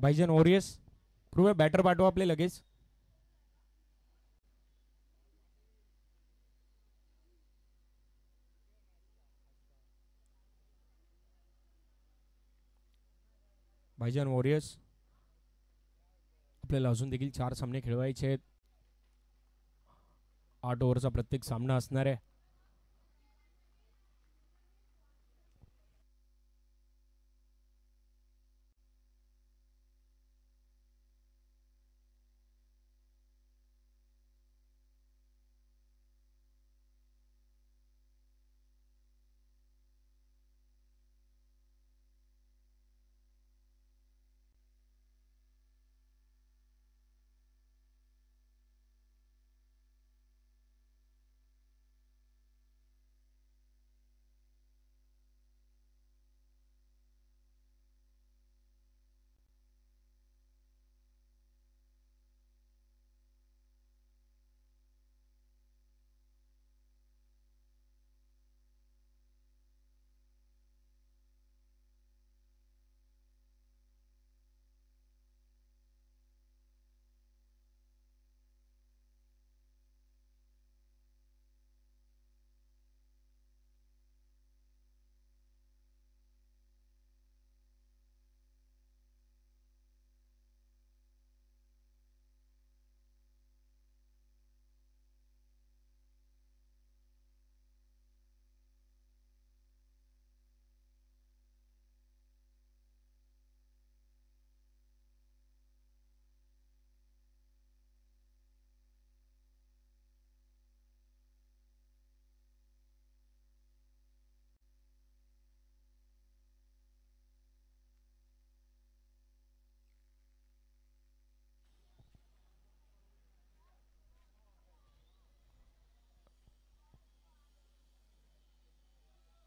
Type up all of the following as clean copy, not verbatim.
भाईजान वॉरियर्स कृपया बॅटर पाठवा आपले लगेच. भाईजान वॉरियर्स आपल्याला अजून देखील 4 सामने खेळवायचे आहेत. 8 ओव्हरचा प्रत्येक सामना असणार आहे.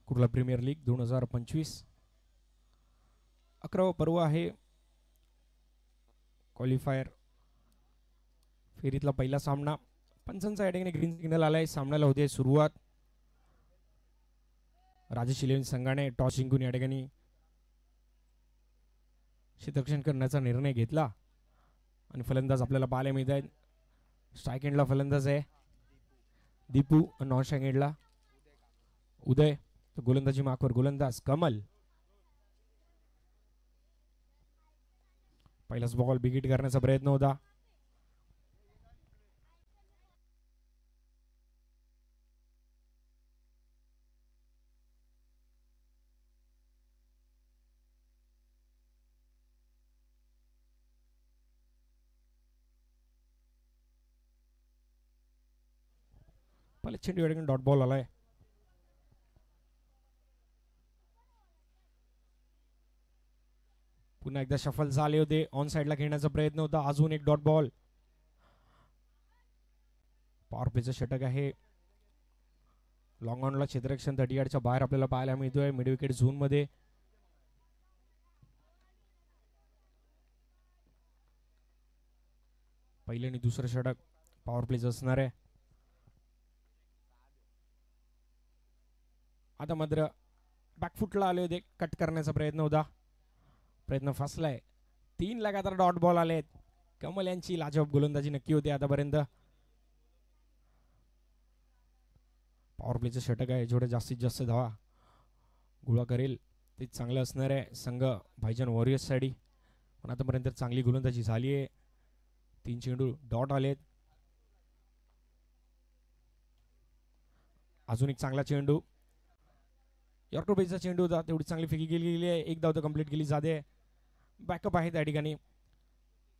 कुर्ला प्रीमियर लीग 2025 11वा पर्व आहे. क्वालिफायर फेरीतला पहिला सामना. पंचांचा या ठिकाणी ग्रीन सिग्नल आलाय. सामन्याला होते सुरुवात. राजेश इलेव्हन संघाने टॉस जिंकून या ठिकाणी क्षेत्ररक्षण करण्याचा निर्णय घेतला आणि फलंदाज आपल्याला पाहायला मिळत आहेत. स्ट्राईक एंडला फलंदाज आहे दीपू. नॉन स्ट्राईक एंडला उदय. तर गोलंदाजी मार्कवर गोलंदाज कमल. पहिलाच बॉल बिगिट करण्याचा प्रयत्न होता. पहिला चेंडू या ठिकाणी डॉट बॉल आलाय. पुन्हा एकदा शफल झाले होते. ऑन साइडला खेळण्याचा प्रयत्न होता. अजून एक डॉट बॉल. पॉवर प्लेचं षटक आहे. लॉंग ऑनला क्षेत्ररक्षण 30 यार्डच्या बाहेर आपल्याला पाहायला मिळतोय मिड विकेट झोन मध्ये. पहिले आणि दुसरं षटक पॉवर प्लेच असणार आहे. आता मात्र बॅकफुटला आले होते. कट करण्याचा प्रयत्न होता. प्रयत्न फसलाय. 3 लगातार डॉट बॉल आलेत. कमल यांची लाजवाब गोलंदाजी नक्की होती आतापर्यंत. पॉवर प्लेचं षटक आहे. जेवढे जास्तीत जास्त धावा गोळा करेल ते चांगलं असणार आहे संघ भाईजान वॉरियर्स साठी. पण आतापर्यंत चांगली गोलंदाजी झाली आहे. 3 चेंडू डॉट आलेत. अजून एक चांगला चेंडू. यॉर्कर बेसचा चेंडू होता. तेवढी चांगली फेकी गेलेली आहे. एक धाव तर कंप्लीट केली जाते. बॅकअप आहे त्या ठिकाणी.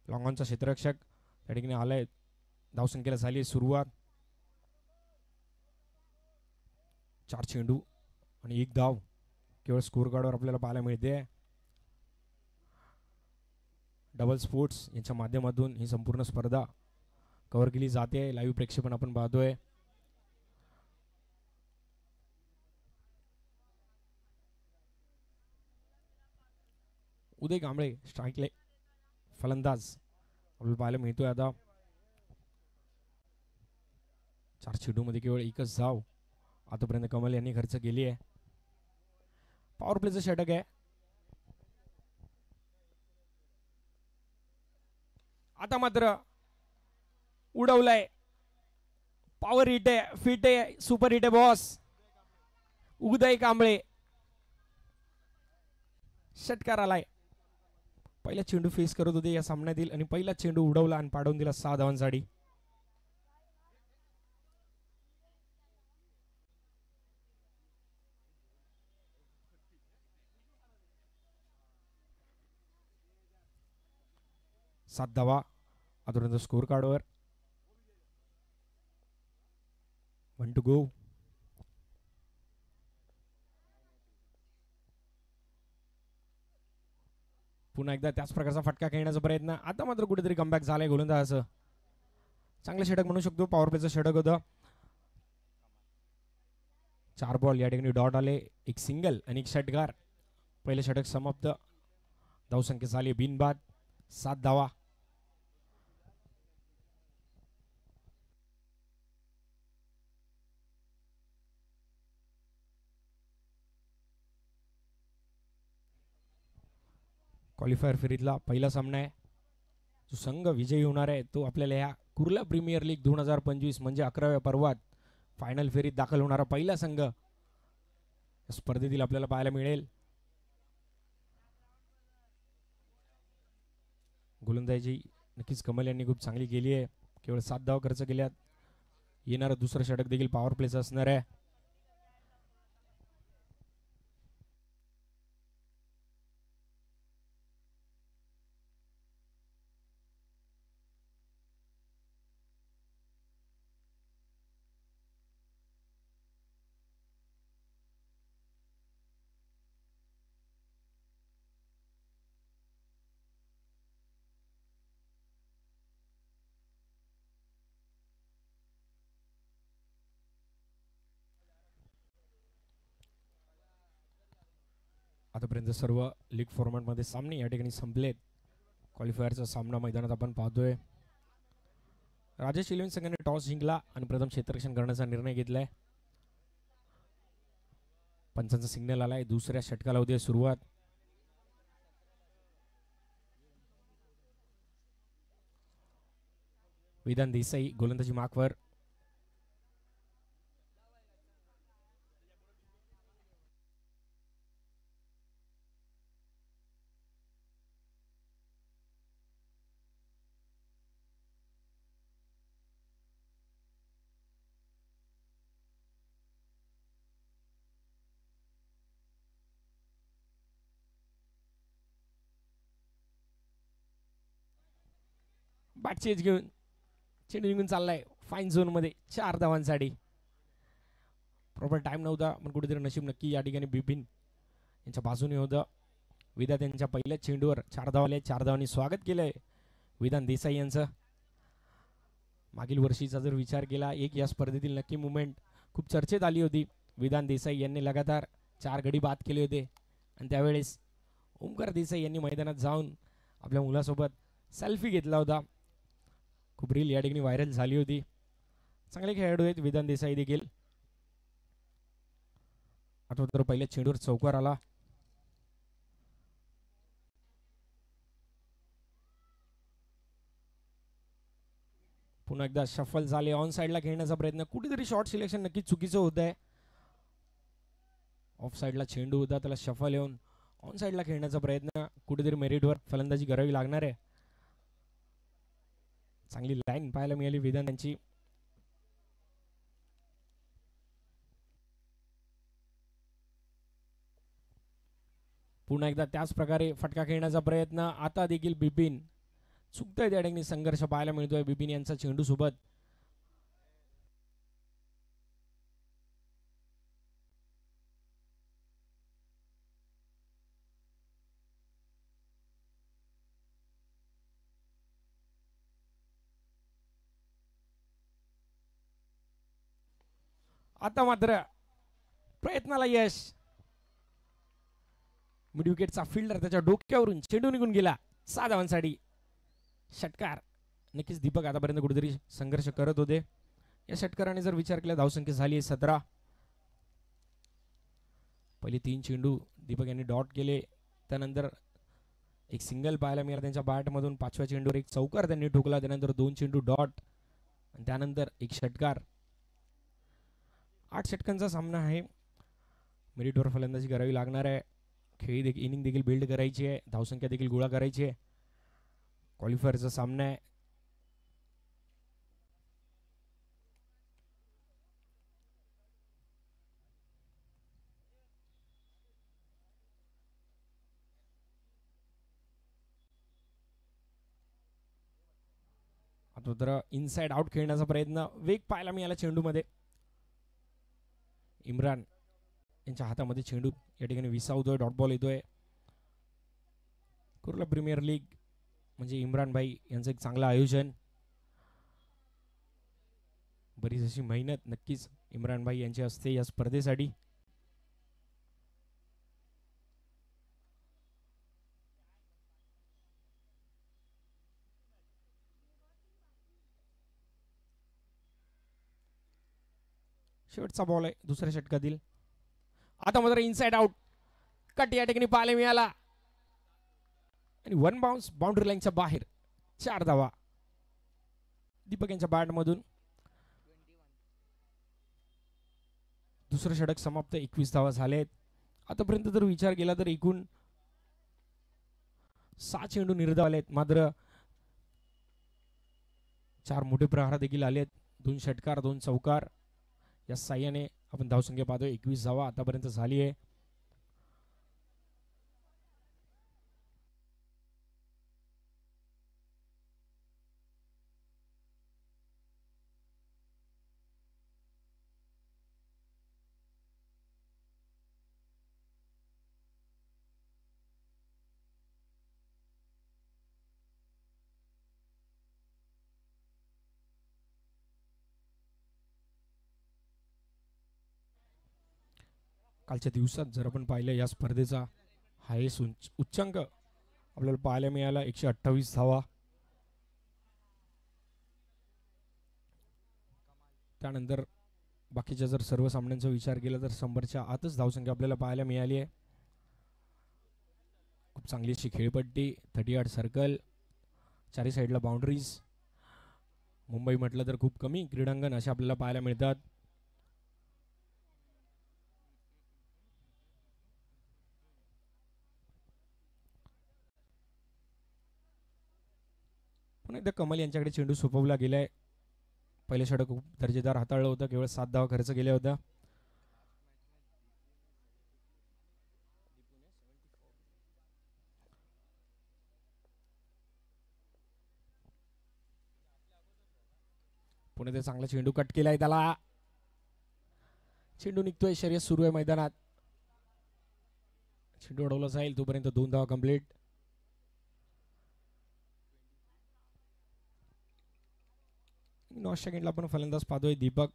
लॉंग ऑनचा क्षेत्ररक्षक त्या ठिकाणी आलाय. धावसंख्येला झाली आहे सुरुवात. 4 चेंडू आणि 1 धाव केवळ स्कोर कार्डवर आपल्याला पाहायला मिळते. डबल स्पोर्ट्स यांच्या माध्यमातून ही संपूर्ण स्पर्धा कव्हर केली जाते. लाईव्ह प्रेक्षेपण आपण पाहतोय. उदय कांबळे स्ट्राईकले फलंदाज आपल्याला पाहायला मिळतोय. आता 4 चेंडूमध्ये केवळ 1च धाव आतापर्यंत कमल यांनी खर्च केली आहे. पॉवर प्लेचं षटक आहे. आता मात्र उडवलाय. पॉवर हिट आहे, फिट आहे, सुपर हिट आहे बॉस. उदय कांबळे षटकार आलाय. पहिला चेंडू फेस करत होते या सामन्यातील आणि पहिला चेंडू उडवला आणि पाडवून दिला 6 धावांसाठी. सात धावा आतापर्यंत स्कोर कार्डवर. 1 to go. पुन्हा एकदा त्याच प्रकारचा फटका खेळण्याचा प्रयत्न. आता मात्र कुठेतरी कमबॅक झालाय गोलंदाजाचं. चांगलं षटक म्हणू शकतो, पॉवर प्लेचं षटक होतं. 4 बॉल या ठिकाणी डॉट आले, एक सिंगल आणि एक षटकार. पहिले षटक समाप्त. धावसंख्या झाली बिनबाद 7 धावा. क्वालिफायर फेरीतला पहिला सामना आहे. जो संघ विजयी होणार आहे तो आपल्याला या कुर्ला प्रीमियर लीग 2025 म्हणजे 11व्या पर्वात फायनल फेरीत दाखल होणारा पहिला संघ स्पर्धेतील आपल्याला पाहायला मिळेल. गोलंदाजी नक्कीच कमल यांनी खूप चांगली केली आहे. केवळ 7 धावा खर्च केल्यात. येणारं दुसरं षटक देखील पॉवर प्लेचं असणार आहे. आतापर्यंत सर्व लीग फॉर्मॅटमध्ये सामने या ठिकाणी संपलेत. क्वालिफायरचा सामना मैदानात आपण पाहतोय. राजेश इलेव्हन संघाने टॉस जिंकला आणि प्रथम क्षेत्ररक्षण करण्याचा निर्णय घेतलाय. पंचांचा सिग्नल आलाय. दुसऱ्या षटकाला होती सुरुवात. विधान देसाई गोलंदाजी मार्कवर. बॅट चेंज घेऊन चेंडू निघून चाललाय फाईन झोन मध्ये 4 धावांसाठी. प्रॉपर टाइम नव्हता पण कुठेतरी नशीब नक्की या ठिकाणी बिपिन यांच्या बाजूने होतं. विधान यांच्या पहिल्या चेंडूवर 4 धावाले. 4 धावांनी स्वागत केलंय विधान देसाई यांचं. मागील वर्षीचा जर विचार केला एक या स्पर्धेतील नक्की मुवमेंट खूप चर्चेत आली होती. विधान देसाई यांनी लगातार 4 गडी बाद केले होते आणि त्यावेळेस ओमकार देसाई यांनी मैदानात जाऊन आपल्या मुलासोबत सेल्फी घेतला होता. खूप रील या ठिकाणी व्हायरल झाली होती. चांगले खेळाडू आहेत विधान देसाई देखील. आता तर पहिल्या चेंडूवर चौकार आला. पुन्हा एकदा शफल झाले. ऑन साइडला खेळण्याचा प्रयत्न. कुठेतरी शॉर्ट सिलेक्शन नक्की चुकीचं होत आहे. ऑफ साइडला चेंडू होता त्याला शफल येऊन ऑन साइडला खेळण्याचा प्रयत्न. कुठेतरी मेरिटवर फलंदाजी करावी लागणार आहे. चांगली लाईन पाहायला मिळाली विधान यांची. पुन्हा एकदा त्याच प्रकारे फटका खेळण्याचा प्रयत्न. आता देखील बिपिन चुकतोय त्या ठिकाणी संघर्ष पाहायला मिळतोय बिपिन यांचा चेंडू सोबत. आता मात्र प्रयत्नाला यश. मिड विकेटचा फिल्डर त्याच्या डोक्यावरून चेंडू निघून गेला. 6 धावांसाठी षटकार. नक्कीच दीपक आतापर्यंत कुठेतरी संघर्ष करत होते. या षटकाराने जर विचार केला धावसंख्या झाली 17. पहिले 3 चेंडू दीपक यांनी डॉट केले. त्यानंतर एक सिंगल पाहायला मिळाला त्यांच्या बॅटमधून. 5व्या चेंडूवर एक चौकार त्यांनी ठोकला. त्यानंतर 2 चेंडू डॉट आणि त्यानंतर एक षटकार. 8 षटकांचा सामना आहे. मेरिटवर फलंदाजी करावी लागणार आहे. खेळी इनिंग देखील बिल्ड करायची आहे. धावसंख्या देखील गोळा करायची आहे. क्वालिफायरचा सामना आहे. आता तर इनसाइड आउट खेळण्याचा प्रयत्न. वेग पाहायला मिळाला चेंडूमध्ये. इम्रान यांच्या हातामध्ये चेंडू या ठिकाणी विसावतोय. डॉट बॉल येतोय. कुर्ला प्रीमियर लीग म्हणजे इम्रान भाई यांचं एक चांगलं आयोजन. बरीच अशी मेहनत नक्कीच इम्रान भाई यांची असते या स्पर्धेसाठी. शेवटचा बॉल आहे दुसऱ्या षटकातील. आता मात्र इनसाइड आउट कट या ठिकाणी पाहायला मिळाला आणि 1 बाउन्स बाउंड्री लाईनच्या बाहेर. 4 धावा दीपक यांच्या बॅटमधून. दुसरं षटक समाप्त. 21 धावा झालेत. आतापर्यंत जर विचार केला तर एकूण 6 चेंडू निर्धावलेत. मात्र 4 मोठे प्रहार देखील आलेत. 2 षटकार 2 चौकार या साह्याने आपण धावसंख्या पाहतो. 21 धावा आतापर्यंत झाली आहे. कालच्या दिवसात जर आपण पाहिलं या स्पर्धेचा हायेस्ट उच्चांक आपल्याला पाहायला मिळाला 128 धावा. त्यानंतर बाकीच्या जर सर्व सामन्यांचा विचार केला तर 100च्या आतच धावसंख्या आपल्याला पाहायला मिळाली आहे. खूप चांगली अशी खेळपट्टी. 38 सर्कल. चारी साईडला बाउंड्रीज. मुंबई म्हटलं तर खूप कमी क्रीडांगण असे आपल्याला पाहायला मिळतात. पुन्हा एकदा कमल यांच्याकडे चेंडू सोपवला गेलाय. पहिले षटक खूप दर्जेदार हाताळलं होतं. केवळ 7 धावा खर्च केल्या होत्या. पुणे ते चांगला चेंडू कट केलाय. त्याला चेंडू निघतोय. शर्यत सुरू आहे मैदानात. चेंडू अडवला जाईल तोपर्यंत 2 धावा कंप्लीट. सेकंडला आपण फलंदाज पाहतोय दीपक.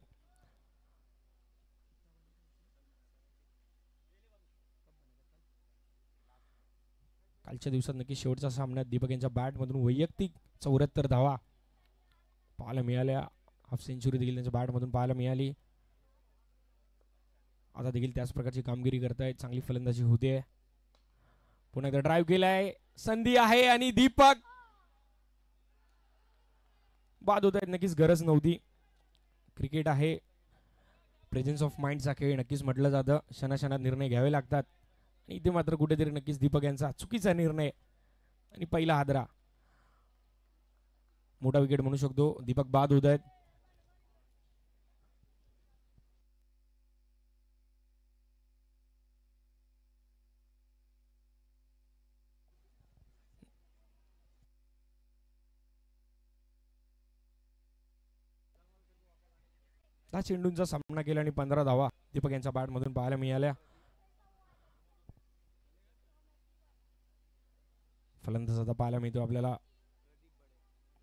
कालच्या दिवसात नक्की शेवटच्या सामन्यात दीपक यांच्या बॅटमधून वैयक्तिक 74 धावा पाहायला मिळाल्या. हाफ सेंचुरी देखील त्यांच्या बॅटमधून पाहायला मिळाली. आता देखील त्याच प्रकारची कामगिरी करतायत. चांगली फलंदाजी होते. पुन्हा एकदा ड्राईव्ह केलाय. संधी आहे आणि दीपक बाद होत आहेत. नक्कीच गरज नव्हती. क्रिकेट आहे प्रेझेन्स ऑफ माइंडचा खेळ नक्कीच म्हटलं जातं. क्षणाक्षणात निर्णय घ्यावे लागतात आणि इथे मात्र कुठेतरी नक्कीच दीपक यांचा चुकीचा निर्णय आणि पहिला हादरा. मोठा विकेट म्हणू शकतो. दीपक बाद होत आहेत. चेंडूंचा सामना केला आणि 15 धावा दीपक यांच्या बॅटमधून पाहायला मिळाल्या. फलंदाज आता पाहायला मिळतो आपल्याला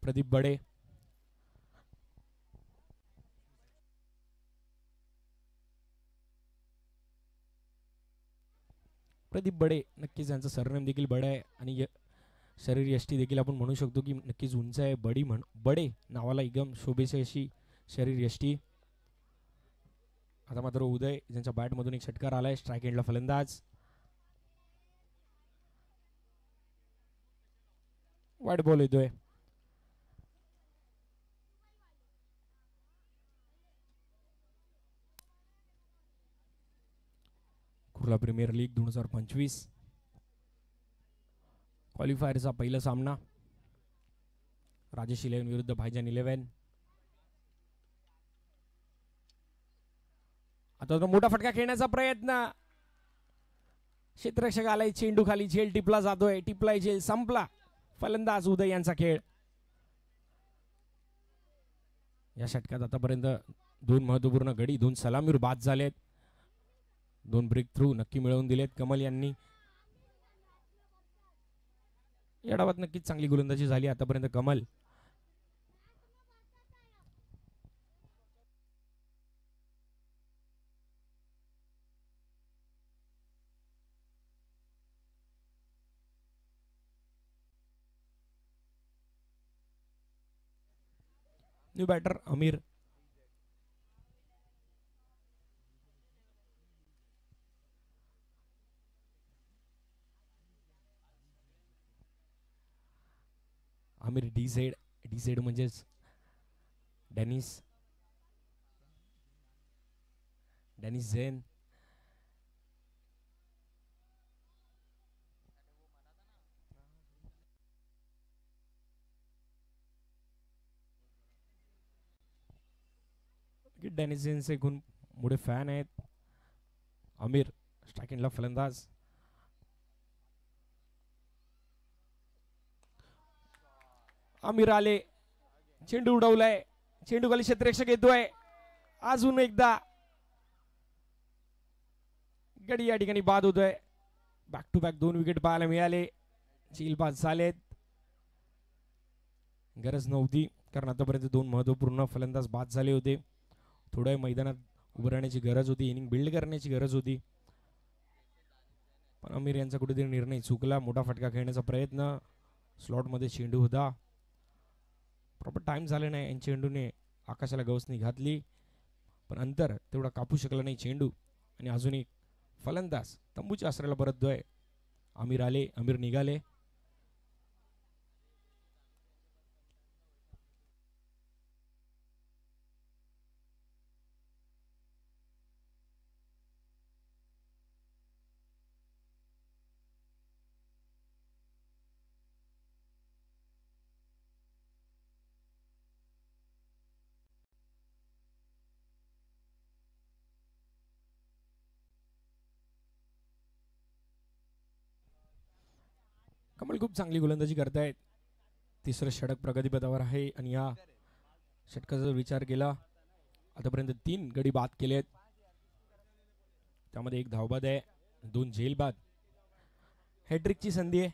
प्रदीप बडे. प्रदीप बडे नक्कीच यांचं सरनेम देखील बडे आहे आणि शरीर यष्टी देखील आपण म्हणू शकतो की नक्कीच उंच आहे. बडे नावाला एकदम शोभेची अशी शरीर यष्टी. आता मात्र उदय ज्यांच्या बॅटमधून एक षटकार आलाय. स्ट्राईक एंडला फलंदाज. वाईट बॉल येतोय. कुर्ला प्रीमियर लीग 2025 क्वालिफायरचा पहिला सामना राजेश 11 विरुद्ध भाईजान 11. आता तो मोठा फटका खेळण्याचा प्रयत्न. क्षेत्ररक्षक आलाय, चेंडू खाली, झेल टिपला जातोय, टिपलाय झेल, संपला. फलंदाज उदय यांचा खेळ. या षटकात आतापर्यंत 2 महत्वपूर्ण गडी, 2 सलामीवर बाद झालेत, 2 ब्रेक थ्रू नक्की मिळवून दिलेत कमल यांनी. या डावात नक्कीच चांगली गोलंदाजी झाली आतापर्यंत कमल. न्यू बॅटर अमीर. आमिर डीझेड म्हणजेच डेनिस झेन. डेनिस झेनचे खूप मोठे फॅन आहेत. आमिर स्ट्रायकिंगला फलंदाज. आमिर आले, चेंडू उडवलाय, चेंडू खाली क्षेत्ररक्षक येतोय. अजून एकदा गडी या ठिकाणी बाद होतोय. बॅक टू बॅक 2 विकेट पाहायला मिळाले. झेल बाद झालेत. गरज नव्हती, कारण आतापर्यंत 2 महत्वपूर्ण फलंदाज बाद झाले होते. थोड्या मैदानात उभं राहण्याची गरज होती, इनिंग बिल्ड करण्याची गरज होती, पण आमिर यांचा कुठेतरी निर्णय चुकला. मोठा फटका खेळण्याचा प्रयत्न, स्लॉटमध्ये चेंडू होता, प्रॉपर टाइम झाला नाही. आणि चेंडूने आकाशाला गवसणी घातली, पण अंतर तेवढा कापू शकला नाही चेंडू. आणि अजून एक फलंदाज तंबूच्या आसऱ्याला परततोय. आमिर आले, आमिर निघाले. कमल खूप चांगली गोलंदाजी करतायत. तिसरं षटक प्रगतीपथावर आहे. आणि या षटकाचा जर विचार केला, आतापर्यंत 3 गडी बाद केलेत, त्यामध्ये 1 धावबाद आहे, 2 झेल बाद. हॅट्रिकची संधी आहे.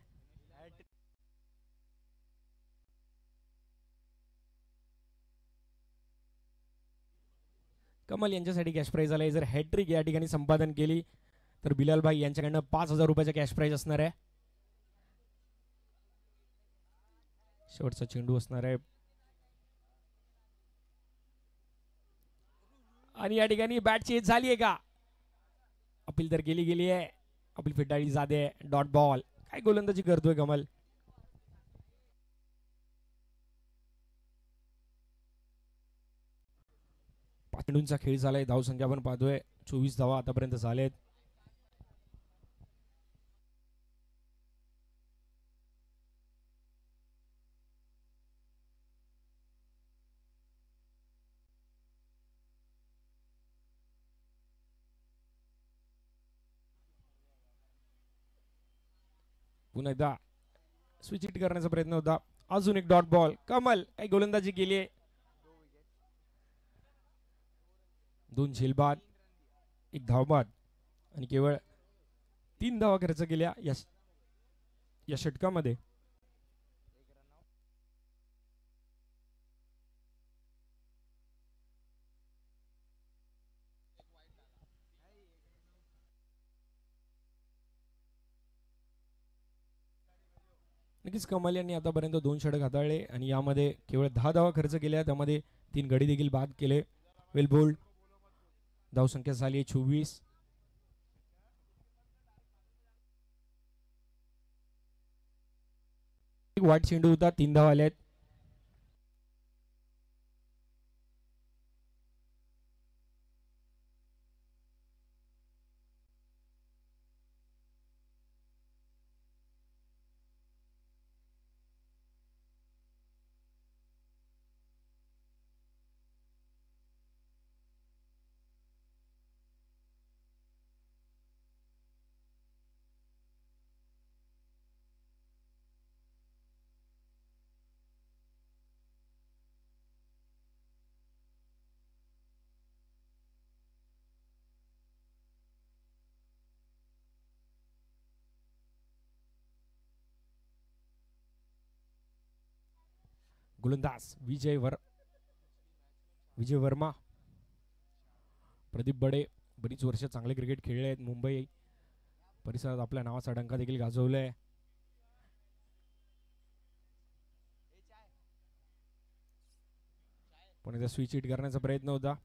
कमल यांच्यासाठी कॅश प्राइज आलाय. जर हॅट्रिक या ठिकाणी संपादन केली तर बिलाल भाई यांच्याकडनं 5,000 रुपयाचा कॅश प्राइज असणार आहे. शेवटचा चेंडू असणार आहे. आणि या ठिकाणी बॅट चेंज झाली आहे का? अपील तर गेली आहे. अपील फेटाळली जाते. Dot ball. काय गोलंदाजी करतोय कमल. चेंडूंचा खेळ झालाय. धावसंख्या आपण पाहतोय 24 धावा आतापर्यंत झालेत. पुन्हा एकदा स्विच हिट करण्याचा प्रयत्न होता. अजून एक डॉट बॉल. कमल काही गोलंदाजी केली आहे. 2 झेलबाद, 1 धावबाद आणि केवळ 3 धावा खर्च केल्या या षटकामध्ये. नक्कीच कमल यांनी आतापर्यंत 2 षटक हाताळले आणि यामध्ये केवळ 10 धावा खर्च केल्या. त्यामध्ये 3 गडी देखील बाद केले. वेल बोल्ड. धावसंख्या झाली 24. एक वाईट चेंडू होता, 3 धावा आल्या आहेत. गोलंदाज विजय वर्मा, प्रदीप बडे बरीच वर्ष चांगले क्रिकेट खेळले आहेत. मुंबई परिसरात आपल्या नावाचा डंका देखील गाजवलाय. पण इथे स्विच हिट करण्याचा प्रयत्न होता.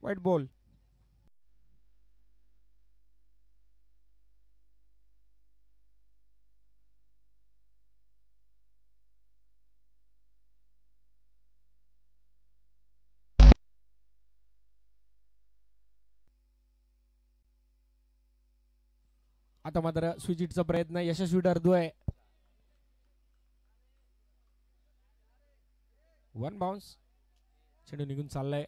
वाईट बॉल. आता मात्र स्विच हिटचा प्रयत्न यशस्वी ठरतोय. 1 बाउन्स. चेंडू निघून चाललाय.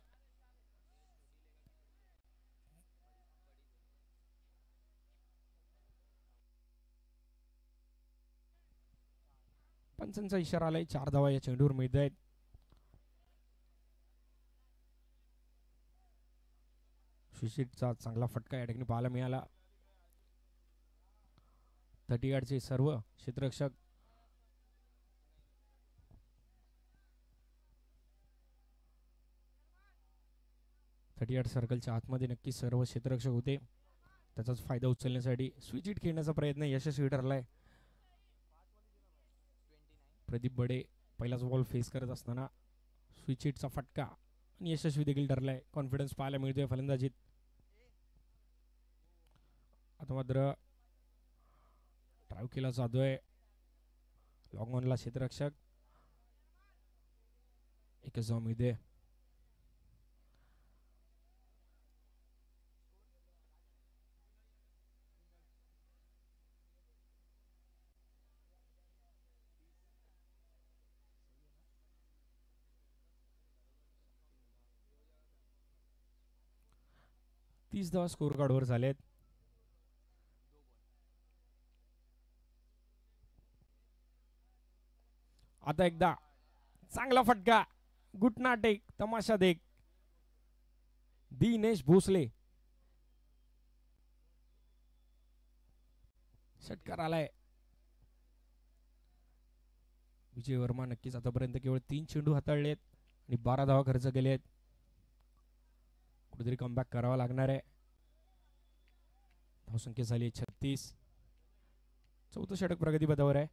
पंचांचा इशारा आलाय. 4 धावा या चेंडूवर मिळत आहेत. स्विच हिटचा चांगला फटका या ठिकाणी पाहायला मिळाला. 30 यार्डचे सर्व क्षेत्ररक्षक यार्ड सर्कलच्या आतमध्ये नक्की सर्व क्षेत्ररक्षक होते. त्याचाच फायदा उचलण्यासाठी स्विच हिट खेळण्याचा प्रयत्न यशस्वी ठरलाय. प्रदीप बडे पहिलाच बॉल फेस करत असताना स्विच हिटचा फटका आणि यशस्वी देखील ठरलाय. कॉन्फिडन्स पाहायला मिळतोय फलंदाजीत. आता मात्र ड्राईव्ह केला जातोय. लॉंग ऑनला क्षेत्ररक्षक एकच धाव मिळते. तीस धावा स्कोर कार्डवर झालेत. आता एकदा चांगला फटका. गुटना टेक, तमाशा देख. दिनेश भोसले षटकार आलाय. विजय वर्मा नक्कीच आतापर्यंत केवळ 3 चेंडू हाताळलेत आणि 12 धावा खर्च केलेत. कुठेतरी कमबॅक करावा लागणार आहे. धावसंख्या झाली 36. चौथं षटक प्रगतीपथावर आहे.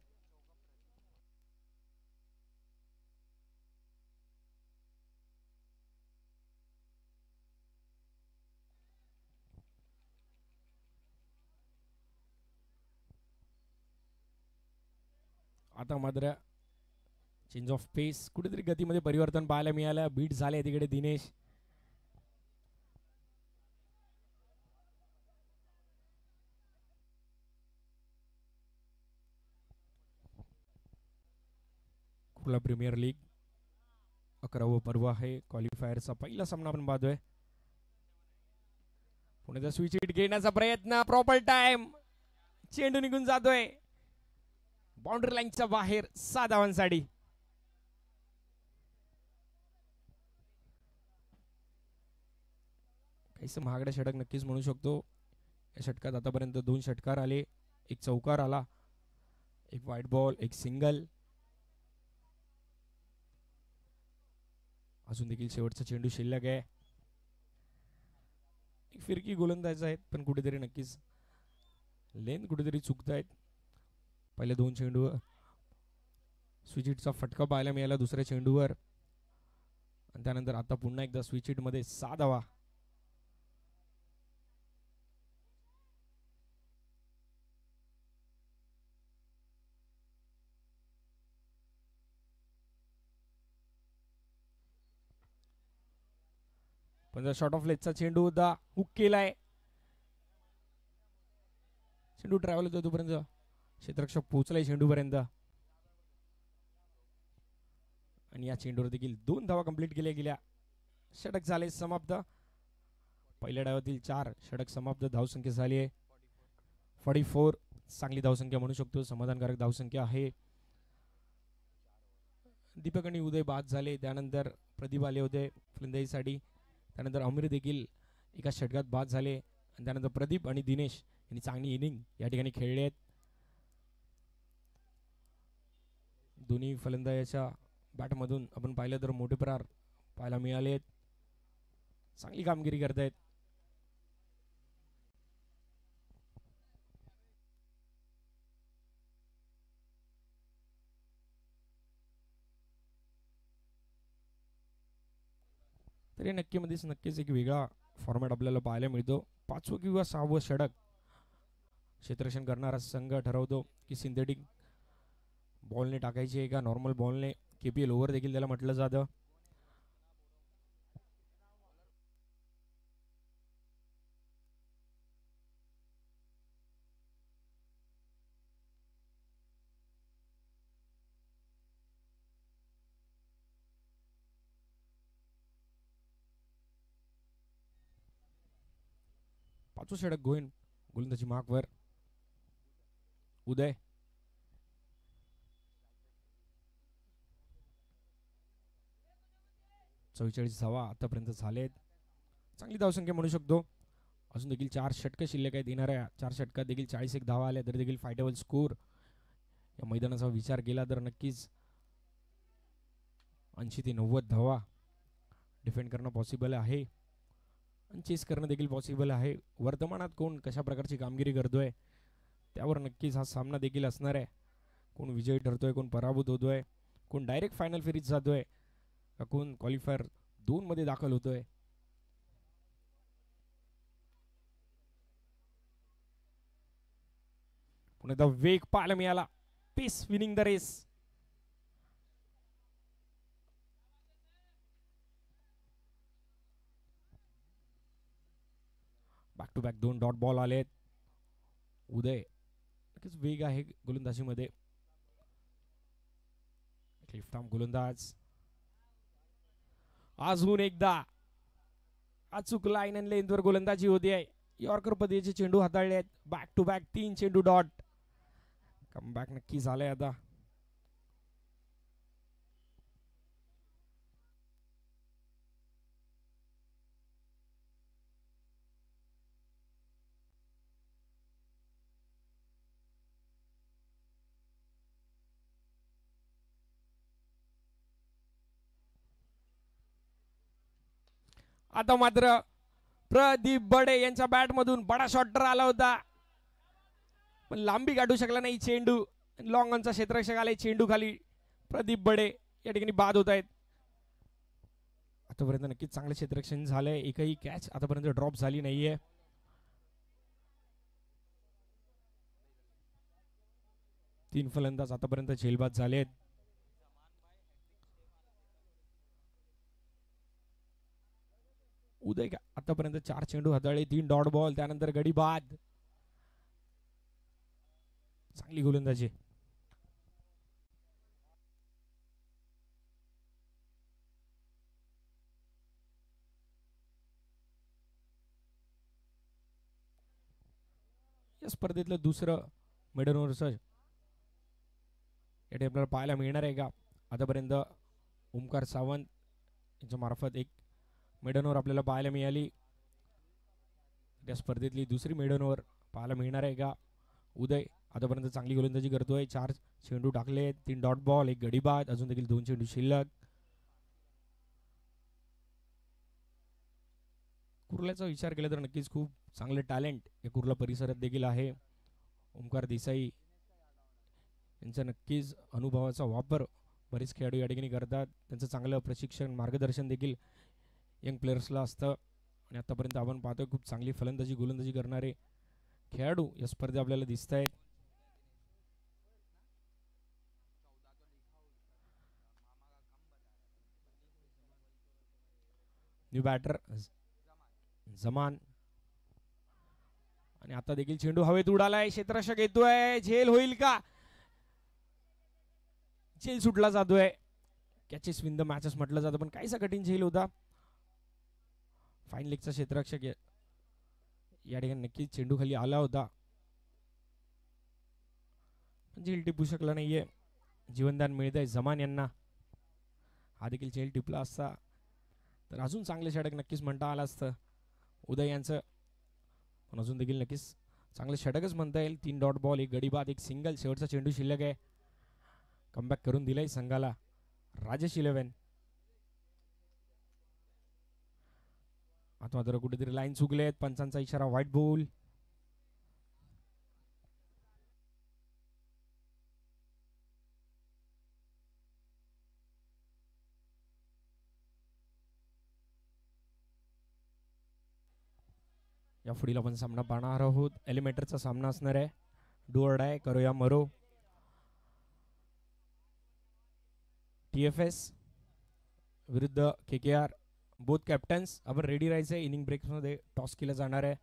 आता मात्र चेंज ऑफ पेस, कुठेतरी गतीमध्ये परिवर्तन पाहायला मिळालं. बीट झाले तिकडे दिनेश. खुला प्रीमियर लीग 11वं पर्व आहे. क्वालिफायरचा पहिला सामना आपण पाहतोय. पुण्याचा स्विच हिट घेण्याचा प्रयत्न. Proper time. चेंडू निघून जातोय बाउंड्री लाईनच्या बाहेर. 6 धावांसाठी. काहीसं महागडे षटक नक्कीच म्हणू शकतो. या षटकात आतापर्यंत 2 षटकार आले, 1 चौकार आला, 1 व्हाईट बॉल, 1 सिंगल. अजून देखील शेवटचा चेंडू शिल्लक आहे. एक फिरकी गोलंदाज आहेत, पण कुठेतरी नक्कीच लेंथ कुठेतरी चुकतायत. पहिले 2 चेंडूवर स्विच हिटचा फटका पाहायला मिळाला दुसऱ्या चेंडूवर, आणि त्यानंतर आता पुन्हा एकदा स्विच हिट मध्ये 6 धावा. पण शॉर्ट ऑफ लेगचा चेंडू होता, हुक केलाय, चेंडू ट्रॅव्हल होतो तोपर्यंत क्षेत्ररक्षक पोहोचलाय चेंडूपर्यंत आणि या चेंडूवर देखील 2 धावा कंप्लीट केल्या गेल्या. षटक झाले समाप्त. पहिल्या डावातील 4 षटक समाप्त. धावसंख्या झाली आहे 44. चांगली धावसंख्या म्हणू शकतो, समाधानकारक धावसंख्या आहे. दीपक आणि उदय बाद झाले, त्यानंतर प्रदीप आले होते फलंदाजीसाठी, त्यानंतर अमीर देखील एका षटकात बाद झाले आणि त्यानंतर प्रदीप आणि दिनेश यांनी चांगली इनिंग या ठिकाणी खेळले आहेत. दोन्ही फलंदाजाच्या बॅटमधून आपण पाहिलं तर मोठे प्रहार पाहायला मिळाले आहेत. चांगली कामगिरी करतायत. तरी नक्कीच एक वेगळा फॉर्मॅट आपल्याला पाहायला मिळतो. 5वं किंवा 6वं षटक क्षेत्ररक्षण करणारा संघ ठरवतो की सिंथेटिक बॉलने टाकायची आहे का नॉर्मल बॉलने. KPL ओव्हर देखील त्याला म्हटलं जातं. पाचवं षटक गोलंदाजी मार्कवर उदय. चव्वेचाळीस धावा आतापर्यंत झालेत. चांगली धावसंख्या म्हणू शकतो. अजून देखील 4 षटकं शिल्लक आहेत. येणाऱ्या 4 षटकात देखील 41 धावा आल्या तरी देखील फायटेबल स्कोर या मैदानाचा विचार केला तर नक्कीच 80 ते 90 धावा डिफेंड करणं पॉसिबल आहे आणि चेस करणं देखील पॉसिबल आहे. वर्तमानात कोण कशा प्रकारची कामगिरी करतोय त्यावर नक्कीच हा सामना देखील असणार आहे. कोण विजयी ठरतोय, कोण पराभूत होतोय, कोण डायरेक्ट फायनल फेरीत जातोय, कोण क्वालिफायर 2 मध्ये दाखल होतोय. पुन्हा एकदा वेग पाहायला मिळाला. Pace winning the race. Back to back 2 dot ball आलेत. उदय नक्कीच वेग आहे गोलंदाजीमध्ये. लिफ्टाम गोलंदाज अजून एकदा अचूक लाईन आणि लेंथवर गोलंदाजी होती आहे. यॉर्कर पद्धतीचे चेंडू हाताळले आहेत. बॅक टू बॅक 3 चेंडू डॉट. कमबॅक नक्की झालंय आता. आता मात्र प्रदीप बडे यांच्या बॅटमधून बडा शॉटर आला होता पण लांबी गाठू शकला नाही चेंडू. लॉंग ऑनचा क्षेत्ररक्षक आले चेंडू खाली. प्रदीप बडे या ठिकाणी बाद होत आहेत. आतापर्यंत नक्कीच चांगले क्षेत्ररक्षण झालंय. एकही कॅच आतापर्यंत ड्रॉप झाली नाहीये. तीन फलंदाज आतापर्यंत झेलबाद झालेत. उदय आतापर्यंत 4 चेंडू हाताळले, 3 डॉट बॉल, त्यानंतर गडी बाद. चांगली गोलंदाजी. या स्पर्धेतलं दुसरं मिडन ओव्हरचं या आपल्याला पाहायला मिळणार आहे का. आतापर्यंत ओमकार सावंत यांच्या मार्फत एक मिडन ओव्हर आपल्याला पाहायला मिळाली. या स्पर्धेतली दुसरी मिडन ओव्हर पाहायला मिळणार आहे का. उदय आतापर्यंत चांगली गोलंदाजी करतोय. 4 चेंडू टाकले, 3 डॉट बॉल, 1 गडी बाद, अजून देखील 2 चेंडू शिल्लक. कुर्ल्याचा विचार केला तर नक्कीच खूप चांगले टॅलेंट या कुर्ला परिसरात देखील आहे. ओमकार देसाई यांचा नक्कीच अनुभवाचा वापर बरेच खेळाडू या ठिकाणी करतात. त्यांचं चांगलं प्रशिक्षण मार्गदर्शन देखील यंग प्लेयर्सला असतं आणि आतापर्यंत आपण पाहतोय खूप चांगली फलंदाजी गोलंदाजी करणारे खेळाडू या स्पर्धेत आपल्याला दिसत आहेत. न्यू बॅटर जमान आणि आता देखील चेंडू हवेत उडालाय. क्षेत्ररक्षक येतोय, झेल होईल का? झेल सुटला जातोय. कॅचेस विन द मॅचेस म्हटलं जातं, पण काहीसा कठीण झेल होता. फाईन लेगचा क्षेत्ररक्षक या ठिकाणी नक्कीच चेंडू खाली आला होता, झेल टिपू शकला नाहीये. जीवनदान मिळतंय जमान यांना. हा देखील झेल टिपला असता तर अजून चांगले षटक नक्कीच म्हणता आलं असतं उदय यांचं, पण अजून देखील नक्कीच चांगले षटकच म्हणता येईल. 3 डॉट बॉल, 1 गडी बाद, 1 सिंगल. शेवटचा चेंडू शिल्लक आहे. कमबॅक करून दिलाय संघाला राजेश 11. आता मात्र कुठेतरी लाईन चुकलेत. पंचांचा इशारा व्हाईट बॉल. या फुडीला आपण सामना पाहणार आहोत. एलिमेटरचा सामना असणार आहे. डू ऑर डाय, करो या मरो. TFS विरुद्ध KKR. बोथ कॅप्टन्स आपण रेडी राहायचंय. इनिंग ब्रेक मध्ये टॉस केला जाणार आहे.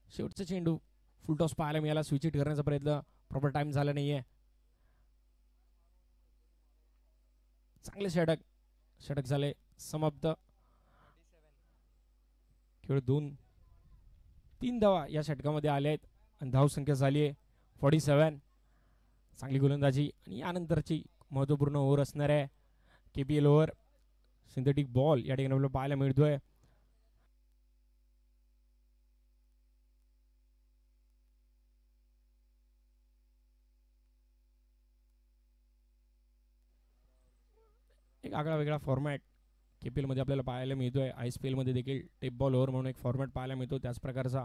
शेवटचा चेंडू फुल टॉस पाहायला मिळाला. स्विच हिट करण्याचा प्रयत्न प्रॉपर टाइम झाला नाहीये. चांगले षटक झाले समाप्त. केवळ 2-3 धावा या षटकामध्ये आल्या आहेत आणि धाव संख्या झाली आहे 47. चांगली गोलंदाजी आणि यानंतरची महत्त्वपूर्ण ओव्हर असणार आहे. KPL over. सिंथेटिक बॉल या ठिकाणी आपल्याला पाहायला मिळतोय. एक आगळा वेगळा फॉर्मॅट KPL मध्ये आपल्याला पाहायला मिळतोय. ISPL मध्ये देखील टेप बॉल ओव्हर म्हणून एक फॉर्मॅट पाहायला मिळतो. त्याच प्रकारचा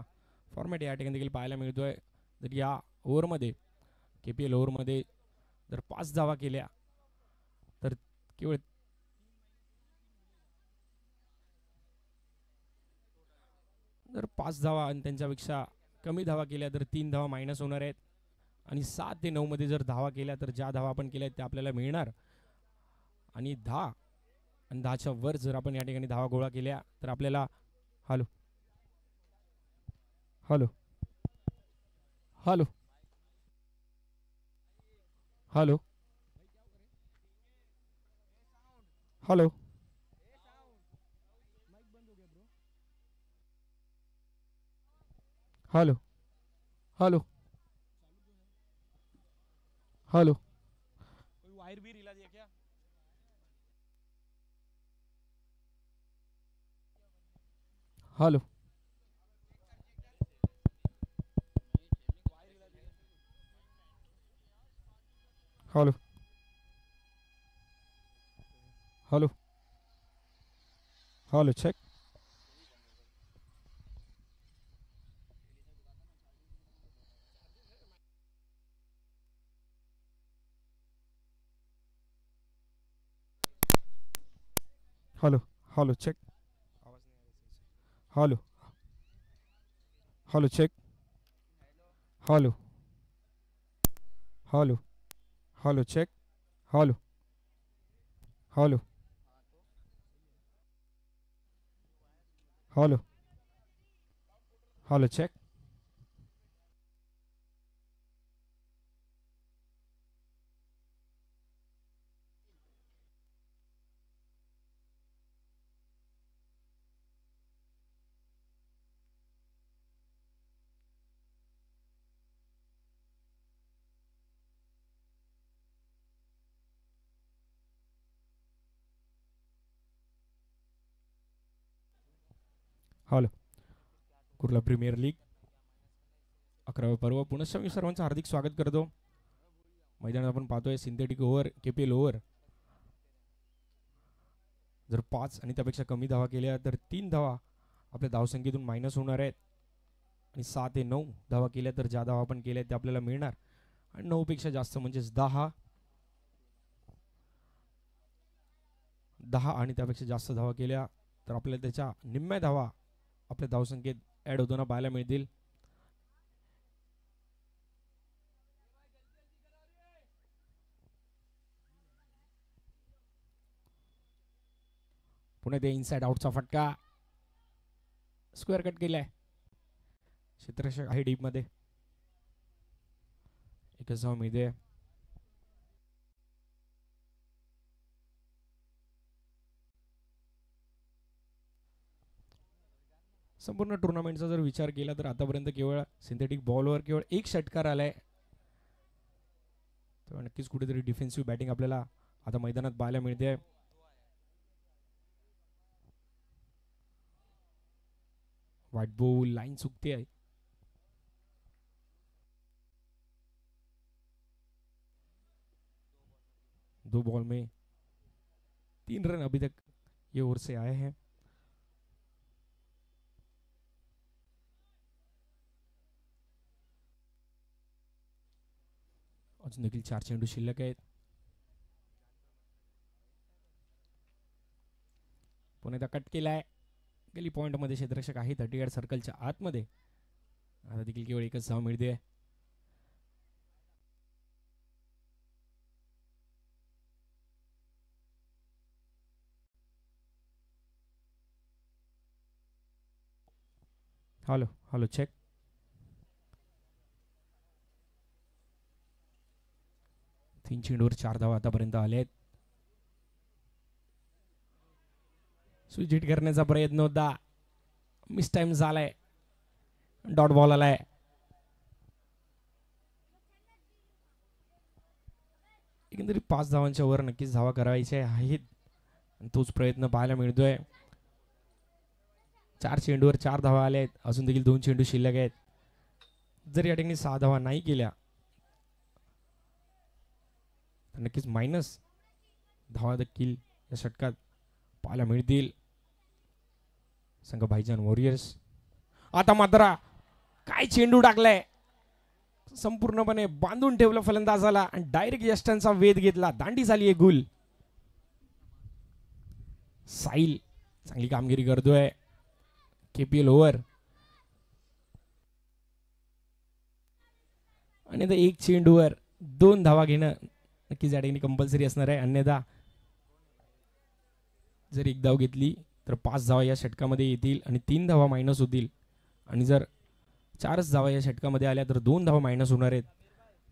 फॉर्मॅट या ठिकाणी देखील पाहायला मिळतोय. तर या ओव्हरमध्ये KPL ओव्हरमध्ये जर 5 धावा केल्या तर केवळ जर 5 धावा आणि त्यांच्यापेक्षा कमी धावा केल्या तर 3 धावा मायनस होणार आहेत. आणि 7 ते 9 मध्ये जर धावा केल्या तर ज्या धावा आपण केल्या त्या आपल्याला मिळणार. आणि 10 आणि 10च्या वर जर आपण या ठिकाणी धावा गोळा केल्या तर आपल्याला hello hello hello hello hello hello hello hello wire भी रिला दिया क्या? Hello hello hello hello check. Hello hello check. Hello hello check. Hello hello hello check. Hello hello hello hello check. Hello. Kurla premier league 11वे पर्व पुनश्च मी सर्वांचं हार्दिक स्वागत करतो. मैदानात आपण पाहतोय सिंथेटिक ओव्हर KPL ओव्हर. जर 5 आणि त्यापेक्षा कमी धावा केल्या तर 3 धावा आपल्या धावसंख्येतून मायनस होणार आहेत. आणि 6 ते 9 धावा केल्या तर ज्या धावा आपण केल्या त्या आपल्याला मिळणार. आणि 9 पेक्षा जास्त म्हणजेच 10 आणि त्यापेक्षा जास्त धावा केल्या तर आपल्याला त्याच्या निम्म्या धावा आपल्या धावसंख्येत ॲड होताना पाहायला मिळतील. पुणे ते इनसाइड आउटचा फटका, स्क्वेअर कट केलाय. क्षेत्ररक्षक आहे डीप मध्ये. एकच धाव मिळते. संपूर्ण टुर्नामेंटचा जर विचार केला तर आतापर्यंत केवळ सिंथेटिक बॉलवर केवळ एक षटकार आलाय. तेव्हा नक्कीच कुठेतरी डिफेन्सिव्ह बॅटिंग आपल्याला आता मैदानात पाहायला मिळते. व्हाइट बॉल लाइन चुकती है. दो बॉल में 3 रन अभी तक ये ओर से आए हैं. अजून देखील 4 चेंडू शिल्लक आहेत. पुण्याचा कट केलाय. गेली पॉइंट मध्ये क्षेत्ररक्षक आहे 30 यार्ड सर्कलच्या आतमध्ये. आता देखील केवळ एकच धाव मिळते. Hello hello check. तीन चेंडूवर 4 धावा आतापर्यंत आले आहेत. स्विच हिट करण्याचा प्रयत्न होता, मिस टाइम झालाय. डॉट बॉल आलाय. एकंदरीत 5 धावांच्या वर नक्कीच धावा करायच्या आहेत. तोच प्रयत्न पाहायला मिळतोय. 4 चेंडूवर 4 धावा आल्या आहेत. अजून देखील 2 चेंडू शिल्लक आहेत. जर या ठिकाणी 6 धावा नाही केल्या तर नक्कीच मायनस धावा देखील या षटकात पाहायला मिळतील. संघ भाईजान वॉरियर्स. आता मात्र काय चेंडू टाकलाय, संपूर्णपणे बांधून ठेवलं फलंदाजाला आणि डायरेक्ट यष्टांचा वेध घेतला. दांडी झाली आहे गुल. साहिल चांगली कामगिरी करतोय. केपीएल ओव्हर आणि आता 1 चेंडूवर 2 धावा घेणं नक्कीच या ठिकाणी कंपल्सरी असणार आहे. अन्यथा जर 1 धाव घेतली तर 5 धावा या षटकामध्ये येतील आणि 3 धावा मायनस होतील. आणि जर 4च धावा या षटकामध्ये आल्या तर 2 धावा मायनस होणार आहेत.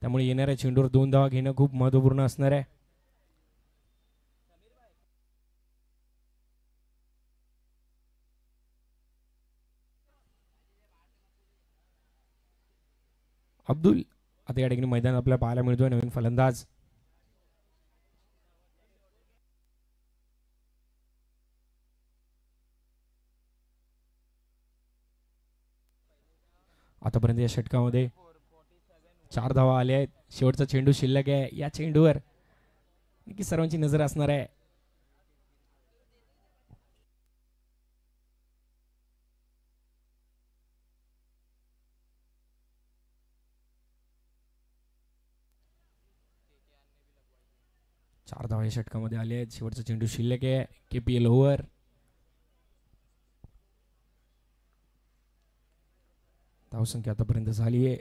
त्यामुळे येणाऱ्या चेंडूवर 2 धावा घेणं खूप महत्त्वपूर्ण असणार आहे. अब्दुल आता या ठिकाणी मैदान आपल्याला पाहायला मिळतोय. नवीन फलंदाज. आतापर्यंत या षटकामध्ये 4 धावा आल्या आहेत. शेवटचा चेंडू शिल्लक आहे. या चेंडूवर नक्की सर्वांची नजर असणार आहे. चार धावा या षटकामध्ये आले आहेत. शेवटचा चेंडू शिल्लक आहे. KPL over. धावसंख्या आतापर्यंत झाली आहे.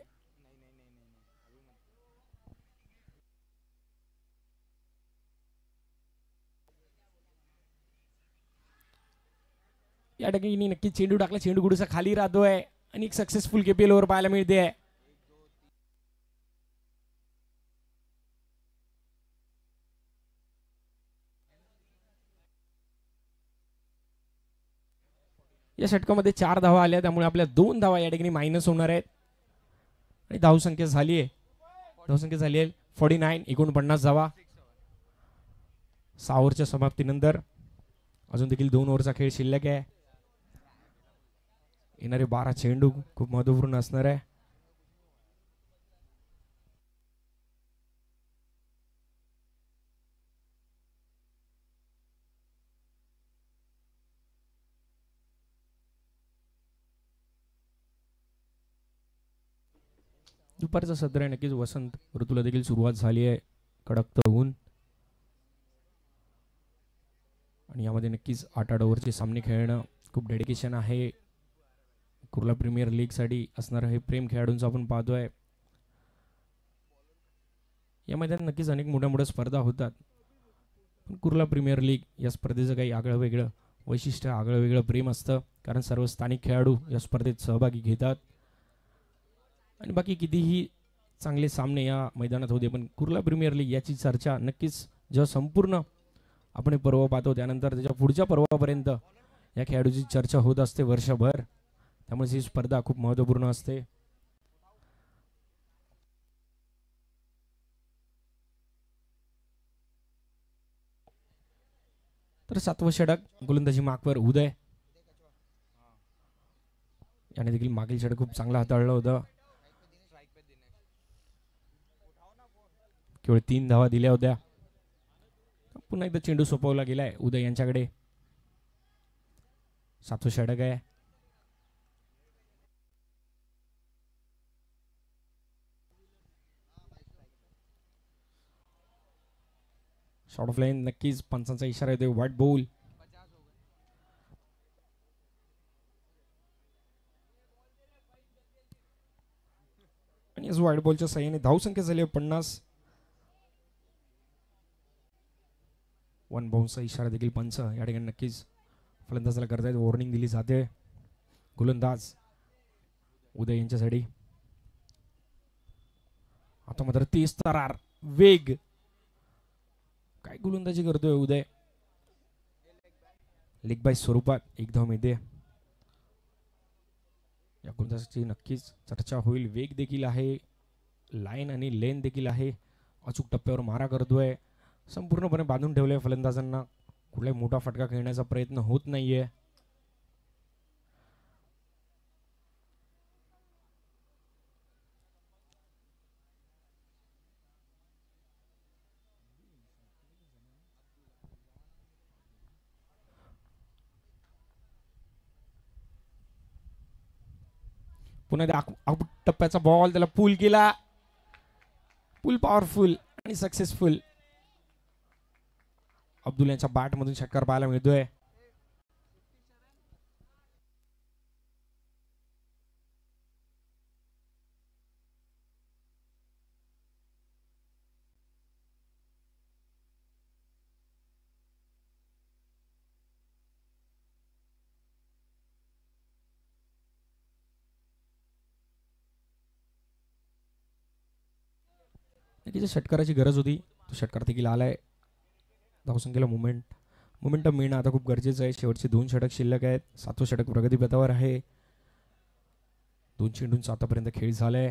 या ठिकाणी नक्की चेंडू टाकला. चेंडू गुडूचा खाली राहतोय आणि एक सक्सेसफुल केपीएल ओव्हर पाहायला मिळते आहे. या षटकामध्ये 4 धावा आल्या, त्यामुळे आपल्या 2 धावा या ठिकाणी मायनस होणार आहेत. आणि धावसंख्या झाली आहे 49. 49 धावा 6 ओव्हरच्या समाप्तीनंतर. अजून देखील 2 ओव्हरचा खेळ शिल्लक आहे. येणारे 12 चेंडू खूप महत्त्वपूर्ण असणार आहे. दुपारचं सत्र आहे. नक्कीच वसंत ऋतूला देखील सुरुवात झाली आहे. कडक ऊन आणि यामध्ये नक्कीच 8 ओव्हरचे सामने खेळणं खूप डेडिकेशन आहे. कुर्ला प्रीमियर लीग साठी असणारं हे प्रेम खेळाडूंचं आपण पाहतोय. या मैदानात नक्कीच अनेक मोठ्या स्पर्धा होतात, पण कुर्ला प्रीमियर लीग या स्पर्धेचं काही आगळं वेगळं वैशिष्ट्य आगळं वेगळं प्रेम असतं, कारण सर्व स्थानिक खेळाडू या स्पर्धेत सहभागी घेतात. आणि बाकी कितीही चांगले सामने या मैदानात होते, पण कुर्ला प्रीमियर लीग याची चर्चा नक्कीच जेव्हा संपूर्ण आपण हे पर्व पाहतो त्यानंतर त्याच्या पुढच्या पर्वापर्यंत या खेळाडूची चर्चा होत असते वर्षभर. त्यामुळे ही स्पर्धा खूप महत्त्वपूर्ण असते. तर 7वं षटक गोलंदाजी मार्कवर उदय याने देखील मागील षटक खूप चांगला हाताळलं होतं. केवळ 3 धावा दिल्या होत्या. पुन्हा एकदा चेंडू सोपवला गेलाय उदय यांच्याकडे. 7वं षटक आहे. शॉर्ट ऑफ लाईन नक्कीच पंचांचा इशारा येतोय व्हाईट बॉल. आणि व्हाईट बॉलच्या साह्याने धावसंख्या झाली 50. 1 बाउन्सचा इशारा देखील पंच या ठिकाणी नक्कीच फलंदाजाला करतायत. वॉर्निंग दिली जाते. गोलंदाज उदय यांच्यासाठी. आता मात्र 30 तरार वेग. काय गोलंदाजी करतोय उदय. लेग बाय स्वरूपात एक धाव मिळते. या गोलंदाजाची नक्कीच चर्चा होईल. वेग देखील आहे, लाईन आणि लेन देखील आहे. अचूक टप्प्यावर मारा करतोय. संपूर्णपणे बांधून ठेवलंय फलंदाजांना. कुठलाही मोठा फटका खेळण्याचा प्रयत्न होत नाहीये. पुन्हा आउट टप्प्याचा बॉल त्याला पूल केला. पूल पॉवरफुल आणि सक्सेसफुल. अब्दुल यांच्या बॅट मधून षटकार पाहायला मिळतोय. षटकाराची गरज होती. तो षटकार देखील आलाय. धावसंख्येला मोमेंटम मिळणं आता खूप गरजेचं आहे. शेवटचे 2 षटक शिल्लक आहेत. 7वं षटक प्रगतीपथावर आहे. 2 चेंडूंचा आतापर्यंत खेळ झालाय.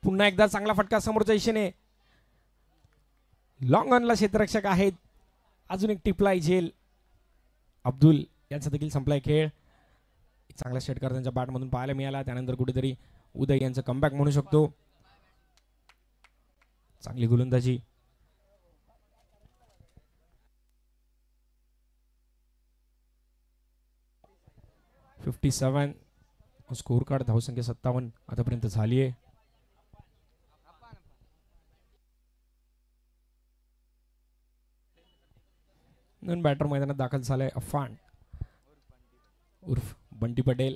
पुन्हा एकदा चांगला फटका समोरच्या दिशेने. लॉंग ऑनला क्षेत्ररक्षक आहेत. अजून एक टिपलाय झेल. अब्दुल यांचा देखील संपलाय खेळ. चांगला षटकार त्यांच्या बॅट मधून पाहायला मिळाला. त्यानंतर कुठेतरी उदय यांचं कमबॅक म्हणू शकतो. चांगली गोलंदाजी. (57) स्कोर कार्ड. धावसंख्या 57 आतापर्यंत झाली आहे. नवीन बॅटर मैदानात दाखल झालाय अफान उर्फ बंटी पटेल.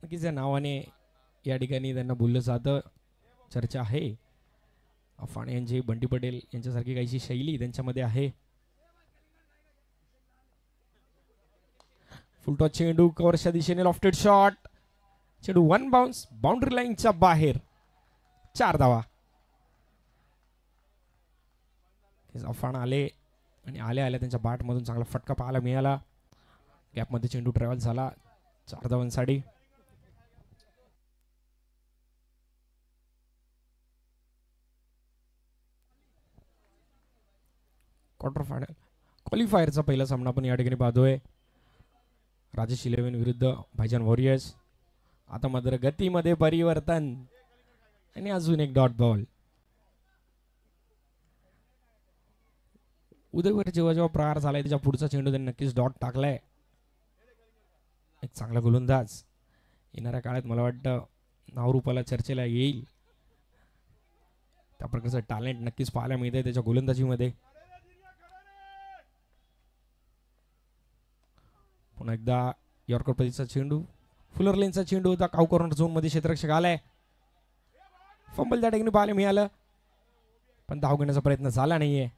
नक्कीच या नावाने या ठिकाणी त्यांना बोललं जातं. चर्चा आहे. अफान यांची बंटी पटेल यांच्यासारखी काहीशी शैली त्यांच्यामध्ये आहे. फुलटॉस चेंडू कव्हरच्या दिशेने लॉफ्टेड शॉट. चेंडू 1 बाउन्स बाउंड्री लाईनच्या बाहेर. 4 धावा. अफान आले आणि आल्या त्यांच्या बॅट मधून चांगला फटका पाहायला मिळाला. गॅपमध्ये चेंडू ट्रॅव्हल झाला. 4 धावांसाठी. क्वार्टर फायनल क्वालिफायरचा पहिला सामना आपण या ठिकाणी पाहतोय. राजेश 11 विरुद्ध भाईजान वॉरियर्स. आता मात्र गतीमध्ये परिवर्तन आणि अजून एक डॉट बॉल. उदयवर जेव्हा प्रहार झालाय त्याच्या पुढचा चेंडू त्यांनी नक्कीच डॉट टाकलाय. एक चांगला गोलंदाज. येणाऱ्या काळात मला वाटतं नावरूपाला चर्चेला येईल. त्या प्रकारचं टॅलेंट नक्कीच पाहायला मिळतंय त्याच्या गोलंदाजीमध्ये. पुन्हा एकदा यॉर्कर पद्धतीचा चेंडू. फुलर लेनचा चेंडू होता. काऊ कॉर्नर झोन मध्ये क्षेत्ररक्षक आलाय. फंबल त्या ठिकाणी पाहायला मिळालं, पण धाव घेण्याचा प्रयत्न झाला नाहीये.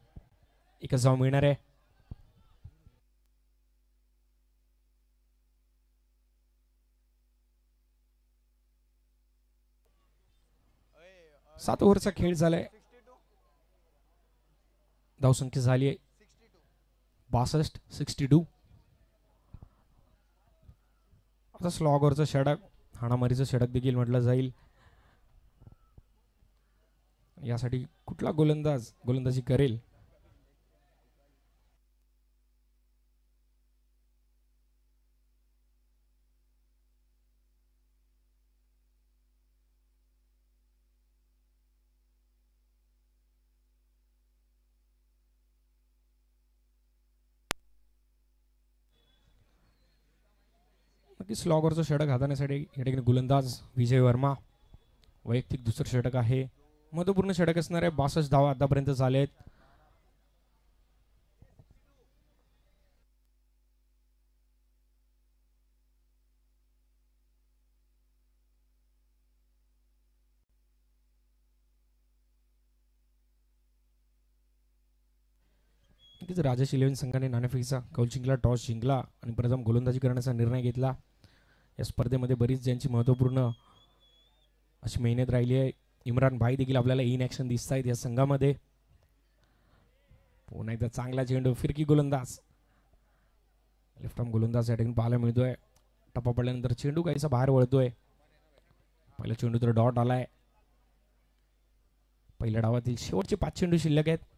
एकच धाव मिळणार आहे. सात ओव्हरचा खेळ झालाय. धावसंख्या झाली आहे 62. आता स्लॉगवरचं षटक, हाणामारीचं षटक देखील म्हटलं जाईल. यासाठी कुठला गोलंदाज गोलंदाजी करेल? नक्की स्लॉगवरचं षटक हाताळण्यासाठी या ठिकाणी गोलंदाज विजय वर्मा. वैयक्तिक दुसरं षटक आहे. महत्वपूर्ण षटक असणार आहे. 62 धावा आतापर्यंत झालेत. राजेश 11 संघाने नाणेफेकीचा कौल जिंकला, टॉस जिंकला आणि प्रथम गोलंदाजी करण्याचा निर्णय घेतला. या स्पर्धेमध्ये बरीच ज्यांची महत्वपूर्ण अशी मेहनत राहिली आहे. इम्रान भाई देखील आपल्याला इन ॲक्शन दिसत आहेत या संघामध्ये. पुन्हा एकदा चांगला चेंडू, फिरकी गोलंदाज, लेफ्ट आर्म गोलंदाज या ठिकाणी पाहायला मिळतोय. टप्पा पडल्यानंतर चेंडू काहीसा बाहेर वळतोय. पहिला चेंडू तर डॉट आलाय. पहिल्या डावातील शेवटचे 5 चेंडू शिल्लक आहेत.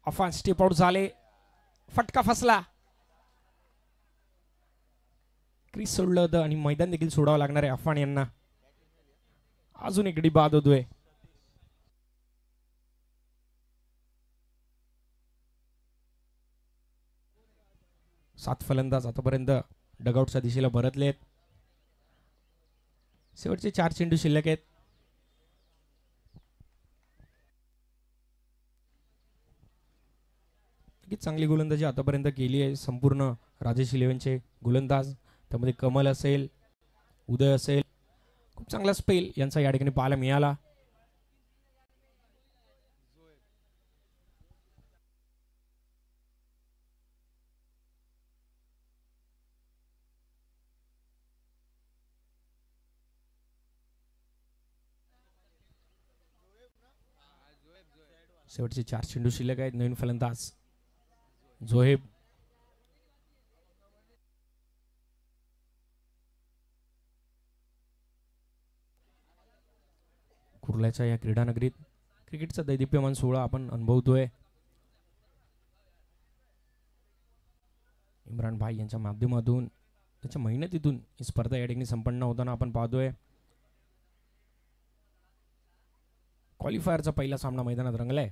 अफान स्टेप आउट झाले. फटका फसला. क्रीज सोडलं होतं आणि मैदान देखील सोडावं लागणार आहे अफान यांना. अजून एक गडी बाद होतोय. सात फलंदाज आतापर्यंत डगआउटच्या दिशेला परतलेत. शेवटचे 4 चेंडू शिल्लक आहेत. चांगली गोलंदाजी आतापर्यंत केली आहे संपूर्ण राजेश 11चे गोलंदाज. त्यामध्ये कमल असेल, उदय असेल, खूप चांगला स्पेल यांचा या ठिकाणी पाहायला मिळाला. शेवटचे 4 चेंडू शिल्लक आहेत. नवीन फलंदाज जोहेब. कुर्ल्याच्या या क्रीडानगरीत क्रिकेटचा दैदिप्यमान सोहळा आपण अनुभवतोय. इम्रान भाई यांच्या माध्यमातून, त्याच्या मेहनतीतून ही स्पर्धा या ठिकाणी संपन्न होताना आपण पाहतोय. क्वालिफायरचा पहिला सामना मैदानात रंगलाय.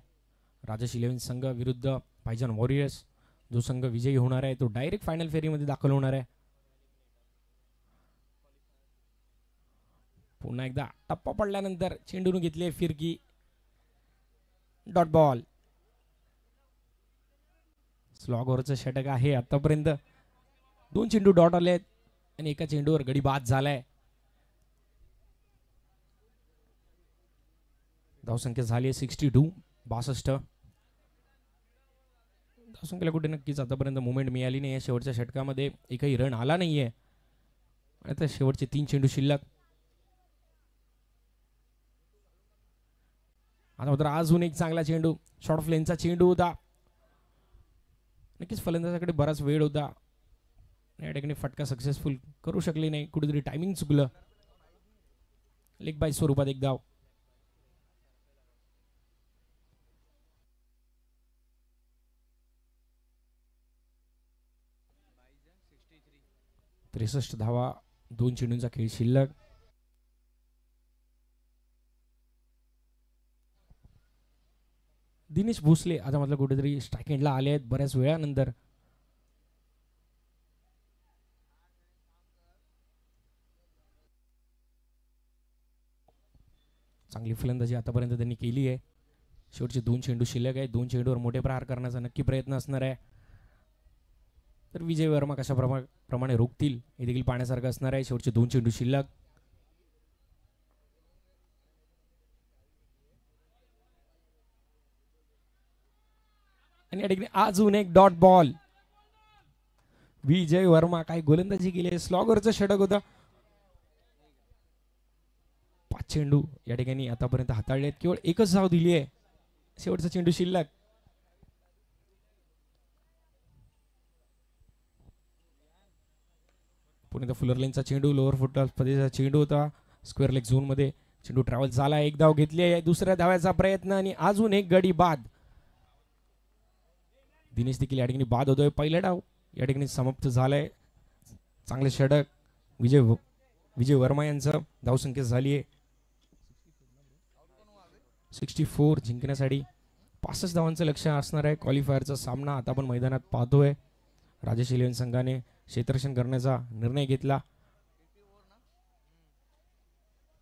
राजेश 11 संघ विरुद्ध भाईजान वॉरियर्स. जो संघ विजयी होणार आहे तो डायरेक्ट फायनल फेरीमध्ये दाखल होणार आहे. पुन्हा एकदा टप्पा पडल्यानंतर चेंडून घेतली फिरकी, डॉट बॉल. स्लॉगवरचं षटक आहे. आतापर्यंत 2 चेंडू डॉट आले आहेत आणि एका चेंडूवर गडी बाद झालाय. धावसंख्या झाली आहे 62. धावसंख्येला कुठे नक्कीच आतापर्यंत मुवमेंट मिळाली नाही. शेवटच्या षटकामध्ये एकही रन आला नाहीये. आता शेवटचे 3 चेंडू शिल्लक. आता मात्र अजून एक चांगला चेंडू, शॉर्ट ऑफ लेनचा चेंडू होता. नक्कीच फलंदाजाकडे बराच वेळ होता. या ठिकाणी फटका सक्सेसफुल करू शकले नाही. कुठेतरी टायमिंग चुकलं. लेग बाय स्वरूपात एक धाव. त्रेसष्ट धावा 2 चेंडूंचा खेळ शिल्लक. दिनेश भोसले आता म्हटलं कुठेतरी स्ट्राईक एंडला आले आहेत बऱ्याच वेळानंतर. चांगली फलंदाजी आतापर्यंत त्यांनी केली आहे. शेवटचे 2 चेंडू शिल्लक आहे. 2 चेंडूवर मोठे प्रहार करण्याचा नक्की प्रयत्न असणार आहे. तर विजय वर्मा कशा प्रमाणे रोखतील हे देखील पाहण्यासारखं असणार आहे. शेवटचे 2 चेंडू शिल्लक. आणि या ठिकाणी अजून एक डॉट बॉल. विजय वर्मा काय गोलंदाजी केली. स्लॉगरचं षटक होतं. 5 चेंडू या ठिकाणी आतापर्यंत हाताळलेत. केवळ एकच धाव दिली आहे. शेवटचा चेंडू शिल्लक. पुणे फुलरलेनचा चेंडू लोअर फुट पद्धतीचा चेंडू होता. स्क्वेअर लेग झोन मध्ये चेंडू ट्रॅव्हल झाला. एक धाव घेतली आहे. दुसऱ्या धाव्याचा प्रयत्न आणि अजून एक गडी बाद. दिनेश देखील या ठिकाणी बाद होतोय. पहिला डाव या ठिकाणी समाप्त झालाय. चांगले षटक विजय वर्मा यांचं. धावसंख्या झाली आहे 64. जिंकण्यासाठी 65 धावांचं लक्ष असणार आहे. क्वालिफायरचा सामना आता आपण मैदानात पाहतोय. राजेश इलेव्हन संघाने क्षेत्ररक्षण करण्याचा निर्णय घेतला.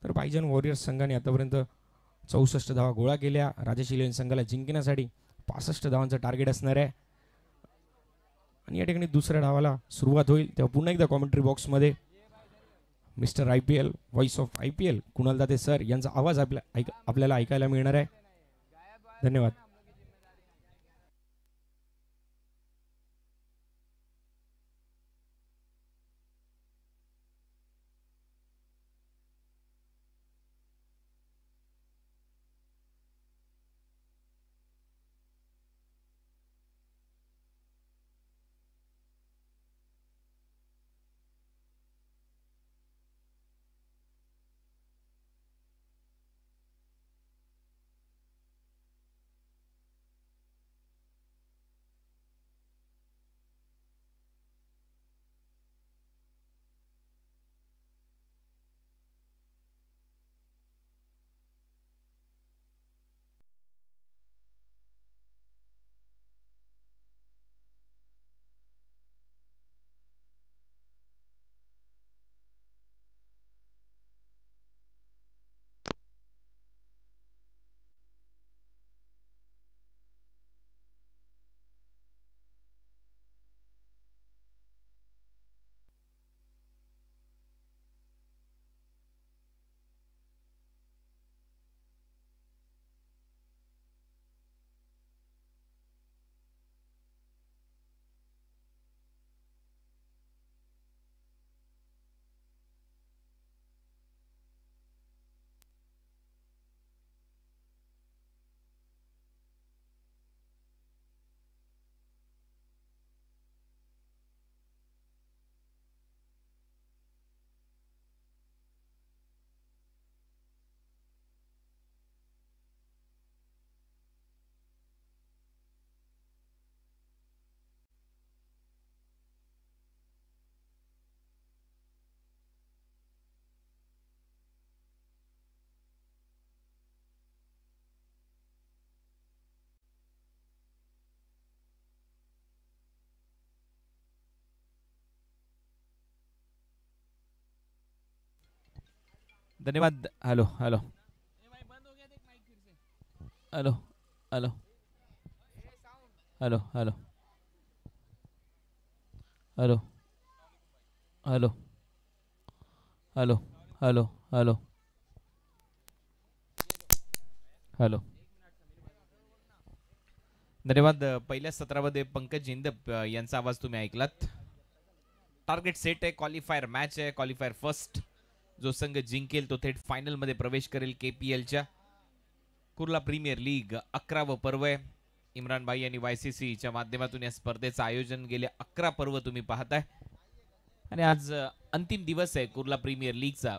तर भाईजान वॉरियर्स संघाने आतापर्यंत 64 धावा गोळा केल्या. राजेश इलेव्हन संघाला जिंकण्यासाठी 65 धावांचं टार्गेट असणार आहे. आणि या ठिकाणी दुसऱ्या डावाला सुरुवात होईल तेव्हा पुन्हा एकदा कॉमेंट्री बॉक्समध्ये mister IPL voice of IPL Kunal Date sir यांचा आवाज आपल्याला ऐकायला मिळणार आहे. धन्यवाद. धन्यवाद. Hello hello hello hello hello hello hello hello hello hello hello hello. धन्यवाद. पहिल्या सत्रामध्ये पंकज जिंदप यांचा आवाज तुम्ही ऐकलात. टार्गेट सेट आहे. क्वालिफायर मॅच आहे. Qualifier first. जो संघ जिंकेल तो थेट फायनल मध्ये प्रवेश करेल KPLच्या. कुर्ला प्रीमियर लीग 11व पर्व आहे. इम्रान भाई यांनी YCCच्या माध्यमातून या स्पर्धेचं आयोजन गेले 11 पर्व तुम्ही पाहताय. आणि आज अंतिम दिवस आहे कुर्ला प्रीमियर लीगचा.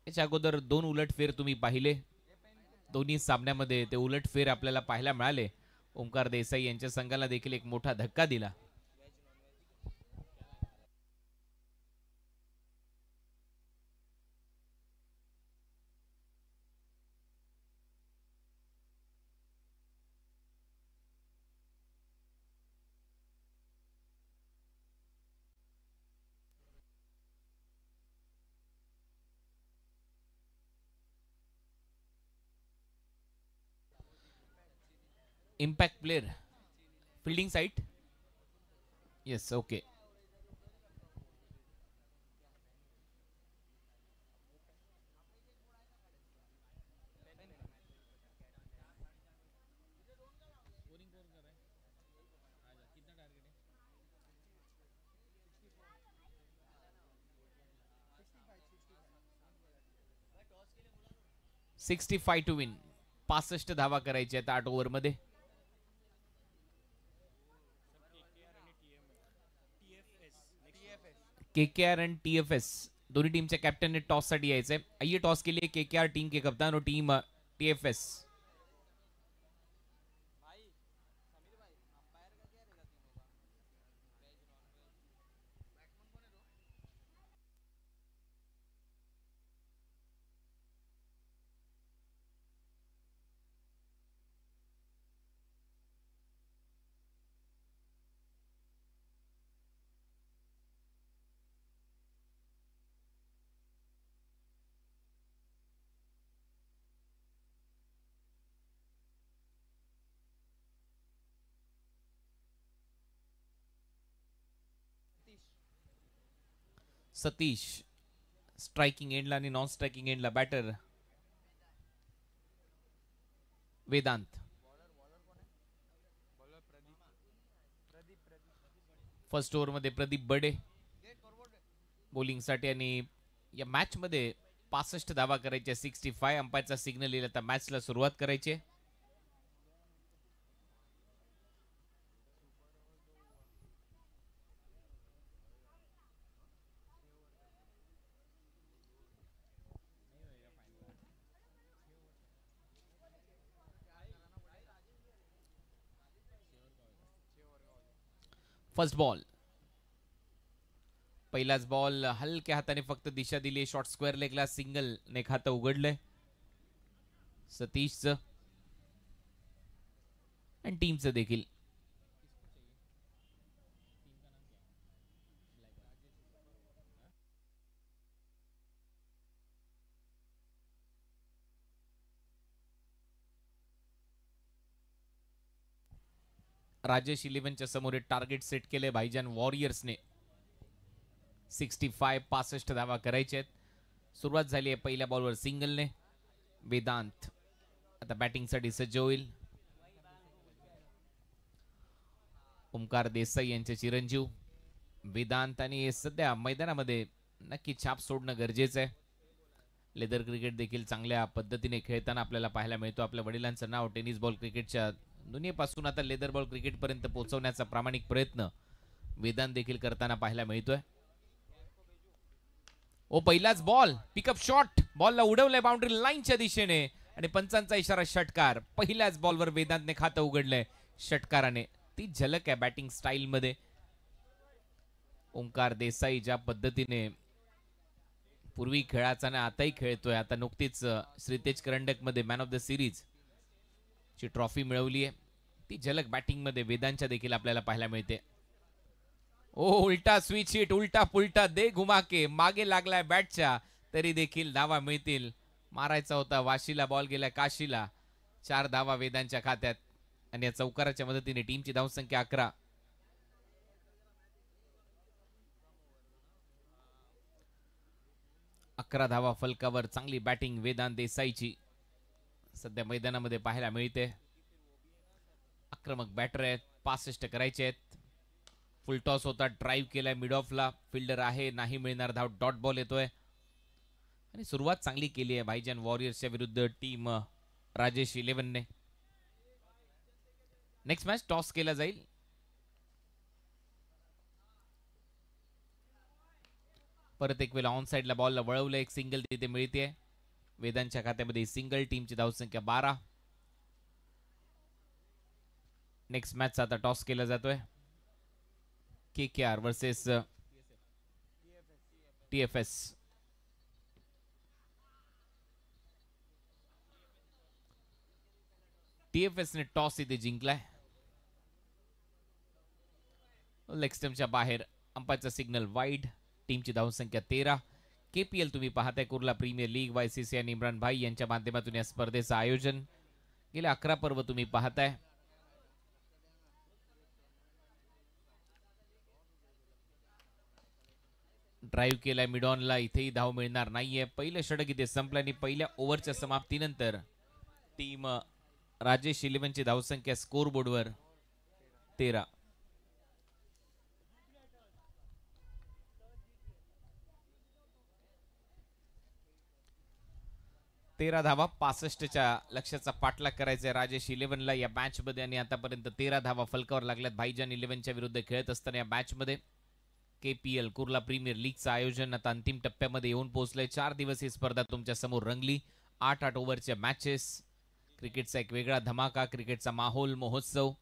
याच्या अगोदर 2 उलटफेर तुम्ही पाहिले. दोन्ही सामन्यामध्ये ते उलटफेर आपल्याला पाहायला मिळाले. ओमकार देसाई यांच्या संघाला देखील एक मोठा धक्का दिला. Impact player fielding side. Yes, okay. $65 to win. 65 धावा करायचे आहेत 8 ओव्हरमध्ये. केकेआर आणि टीएफएस दोन्ही टीमच्या कॅप्टनने टॉस साठी यायचंय. आइए टॉस के लिए केकेआर टीम के कप्तान और टीम टीएफएस. सतीश स्ट्राइकिंग एंडला आणि नॉन स्ट्राइकिंग एंडला बॅटर वेदांत. फर्स्ट ओव्हर मध्ये प्रदीप बडे बॉलिंग साठी आणि या मॅच मध्ये 65 धावा करायच्या. 65 अंपायरचा सिग्नल येईल. आता मॅचला सुरुवात करायची. First ball. पहिलाच बॉल हलक्या हाताने फक्त दिशा दिली. शॉर्ट स्क्वेअर लेगला सिंगल ने खातं उघडलंय सतीशचं आणि टीमचं देखील. राजेश 11च्या समोर टार्गेट सेट केले भाईजान वॉरियर्सने. 65 धावा करायचे आहेत. सुरुवात झाली आहे पहिल्या बॉलवर सिंगलने. वेदांत आता बॅटिंग साठी सज्ज होईल. ओमकार देसाई यांचे चिरंजीव वेदांत आणि सध्या मैदानामध्ये नक्की छाप सोडणं गरजेचं आहे. लेदर क्रिकेट देखील चांगल्या पद्धतीने खेळताना आपल्याला पाहायला मिळतो. आपल्या वडिलांचं नाव टेनिस बॉल क्रिकेटच्या दुनियेपासून आता लेदर बॉल क्रिकेट पर्यंत पोहोचवण्याचा प्रामाणिक प्रयत्न वेदांत देखील करताना पाहायला मिळतोय. ओ पहिलाच बॉल पिकअप शॉट. बॉलला उडवलंय बाउंड्री लाईनच्या दिशेने आणि पंचांचा इशारा षटकार. पहिल्याच बॉलवर वेदांतने खातं उघडलंय षटकाराने. ती झलक आहे बॅटिंग स्टाईल मध्ये. ओंकार देसाई ज्या पद्धतीने पूर्वी खेळाचा ना आताही खेळतोय. आता नुकतीच श्रीतेज करंडक मध्ये मॅन ऑफ द सिरीज ची ट्रॉफी मिळवली आहे. ती झलक बॅटिंग मध्ये वेदांच्या देखील आपल्याला पाहायला मिळते. ओ उलटा स्विच हिट. उलटा पुलटा दे घुमा के. मागे लागलाय बॅटच्या तरी देखील धावा मिळतील. मारायचा होता वाशीला. बॉल गेला काशीला. 4 धावा वेदांच्या खात्यात आणि या चौकाराच्या मदतीने टीमची धावसंख्या 11. अकरा धावा फलकावर. चांगली बॅटिंग वेदांत देसाईची सध्या मैदानामध्ये पाहायला मिळते. आक्रमक बॅटर आहेत. 65 करायचे आहेत. फुल टॉस होता. ड्राईव्ह केलाय मिड ऑफला. फिल्डर आहे नाही मिळणार धाव. डॉट बॉल येतोय आणि सुरुवात चांगली केली आहे भाईजान वॉरियर्सच्या विरुद्ध टीम राजेश 11ने. नेक्स्ट मॅच टॉस केला जाईल. परत एक वेळा ऑन साइडला बॉलला वळवलं. एक सिंगल तिथे मिळते. वेदांच्या खात्यामध्ये सिंगल. टीमची धावसंख्या 12. नेक्स्ट मॅच आता टॉस केला जातोय. KKR versus TFS. टीएफएस ने टॉस इथे जिंकलाय. लेग स्टंपच्या बाहेर. अंपायरचा सिग्नल वाईड. टीमची धावसंख्या 13. केपीएल तुम्ही पाहताय कुर्ला प्रीमियर लीग. वायसीसी आणि इम्रान भाई यांच्या माध्यमातून या स्पर्धेचं आयोजन. गेले 11 पर्व तुम्ही पाहताय. ड्राईव्ह केलाय मिडॉनला, इथेही धाव मिळणार नाहीये. पहिलं षटक इथे संपलं आणि पहिल्या ओव्हरच्या समाप्तीनंतर टीम राजेश 11ची धावसंख्या स्कोर बोर्डवर 13. धावा 65च्या लक्ष्याचा पाठलाग करायचा आहे राजेश 11ला या मॅच मध्ये आणि आतापर्यंत 13 धावा फलकावर लागल्यात भाईजान 11च्या विरुद्ध खेळत असताना या मॅच मध्ये. KPL कुर्ला प्रीमियर लीगचं आयोजन आता अंतिम टप्प्यामध्ये येऊन पोहोचलंय. 4 दिवस ही स्पर्धा तुमच्या समोर रंगली. 8 ओव्हरच्या मॅचेस, क्रिकेटचा एक वेगळा धमाका, क्रिकेटचा माहोल, महोत्सव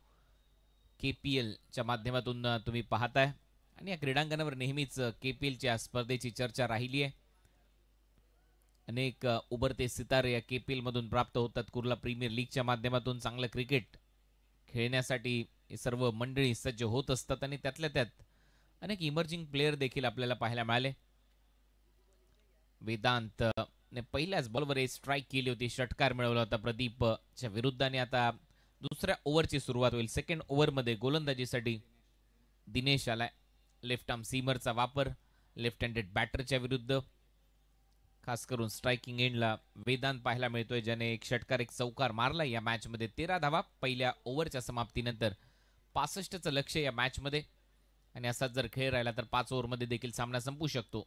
KPLच्या माध्यमातून तुम्ही पाहताय आणि या क्रीडांगणावर नेहमीच KPLच्या स्पर्धेची चर्चा राहिली आहे. अनेक उभरते सितारे या KPL मधून प्राप्त होतात. कुर्ला प्रीमियर लीगच्या माध्यमातून चांगलं क्रिकेट खेळण्यासाठी हे सर्व मंडळी सज्ज होत असतात आणि त्यातल्या त्यात अनेक इमर्जिंग प्लेयर देखील आपल्याला पाहायला मिळाले. वेदांत ने पहिल्याच बॉलवर एक स्ट्राईक केली होती, षटकार मिळवला होता प्रदीपच्या विरुद्ध आणि आता दुसऱ्या ओव्हरची सुरुवात होईल. सेकंड ओव्हरमध्ये गोलंदाजीसाठी दिनेश आलाय. लेफ्ट आर्म सीमरचा वापर लेफ्ट हँडेड बॅटरच्या विरुद्ध, खास करून स्ट्रायकिंग एंडला वेदांत पाहायला मिळतोय, ज्याने एक षटकार एक चौकार मारला या मॅच मध्ये. 13 धावा पहिल्या ओव्हरच्या समाप्तीनंतर. 65चं लक्ष या मॅच मध्ये आणि असाच जर खेळ राहिला तर 5 ओव्हरमध्ये देखील सामना संपू शकतो.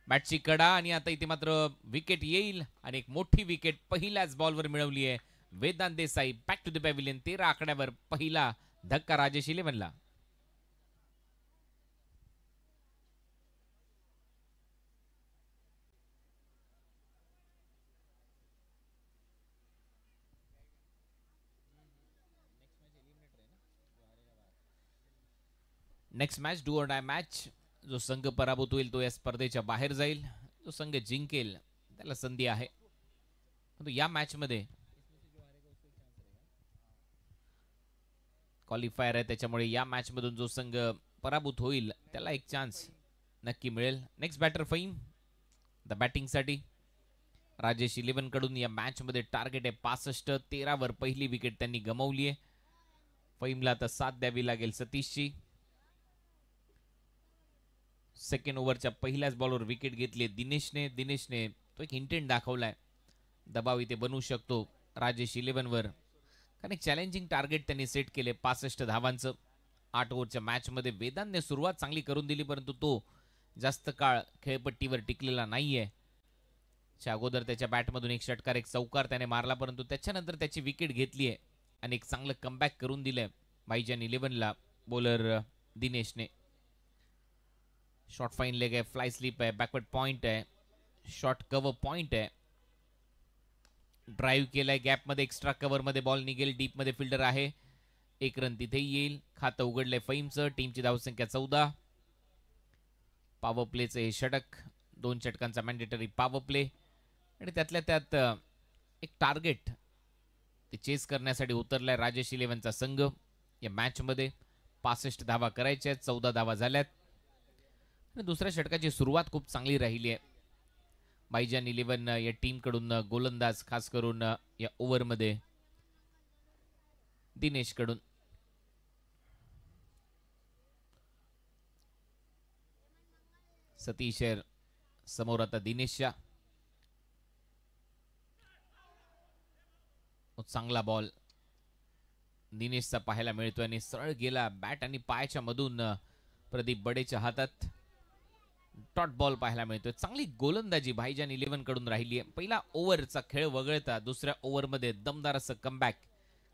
बॅटची कडा आणि आता इथे मात्र विकेट येईल आणि एक मोठी विकेट पहिल्याच बॉलवर मिळवली आहे Vedant Desai. Back to the pavilion. 13 आकड्यावर पहिला धक्का राजेश 11ला. Next match do or die match. जो संघ पराभूत होईल तो या स्पर्धेच्या बाहेर जाईल. जो संघ जिंकेल त्याला संधी आहे. परंतु या मॅच मध्ये क्वालिफायर आहे, त्याच्यामुळे या मॅच मधून जो संघ पराभूत होईल त्याला एक चान्स नक्की मिळेल. Next batter Fahim the batting साठी. राजेश 11 कडून या मॅच मध्ये टार्गेट आहे 65. 13 वर पहिली विकेट त्यांनी गमावली आहे. फहीमला आता साथ द्यावी लागेल सतीशची. सेकंड ओव्हरच्या पहिल्याच बॉलवर विकेट घेतली दिनेशने तो एक इंटेंट दाखवलाय. दबाव इथे बनवू शकतो राजेश 11 वर, कारण एक चॅलेंजिंग टार्गेट त्यांनी सेट केले 65 धावांचं. 8 ओव्हरच्या मॅच मध्ये वेदांतने सुरुवात चांगली करून दिली, परंतु तो जास्त काळ खेळपट्टीवर टिकलेला नाहीये. च्या अगोदर त्याच्या बॅटमधून एक षटकार एक चौकार त्याने मारला, परंतु त्याच्यानंतर त्याची विकेट घेतली आहे आणि एक चांगलं कमबॅक करून दिलंय भाईजान 11ला बॉलर दिनेशने. शॉर्ट फाईन लेग आहे, फ्लाय स्लिप आहे, बॅकवर्ड पॉइंट आहे, शॉर्ट कव्हर पॉइंट आहे. ड्राईव्ह केलाय गॅप मध्ये, एक्स्ट्रा कव्हर मध्ये बॉल निघेल, डीप मध्ये फिल्डर आहे. 1 रन तिथे येईल. खातं उघडलंय फहीमचं. टीमची धावसंख्या 14. पॉवर प्लेचं हे षटक, 2 षटकांचा मॅन्डेटरी पॉवर प्ले आणि त्यातल्या त्यात एक टार्गेट ते चेस करण्यासाठी उतरलाय राजेश 11चा संघ या मॅच मध्ये. 65 धावा करायच्या आहेत, 14 धावा झाल्यात आणि दुसऱ्या षटकाची सुरुवात खूप चांगली राहिली आहे भाईजान 11 या टीम कडून. गोलंदाज खास करून या ओव्हर मध्ये दिनेश कडून. सतीश समोर आता दिनेशच्या. चांगला बॉल दिनेशचा पाहायला मिळतोय आणि सरळ गेला बॅट आणि पायाच्या मधून प्रदीप बडेच्या हातात. डॉट बॉल पाहायला मिळतोय. चांगली गोलंदाजी भाईजान 11 कडून राहिली आहे. पहिला ओव्हरचा खेळ वगळता दुसऱ्या ओव्हर मध्ये दमदार असं कमबॅक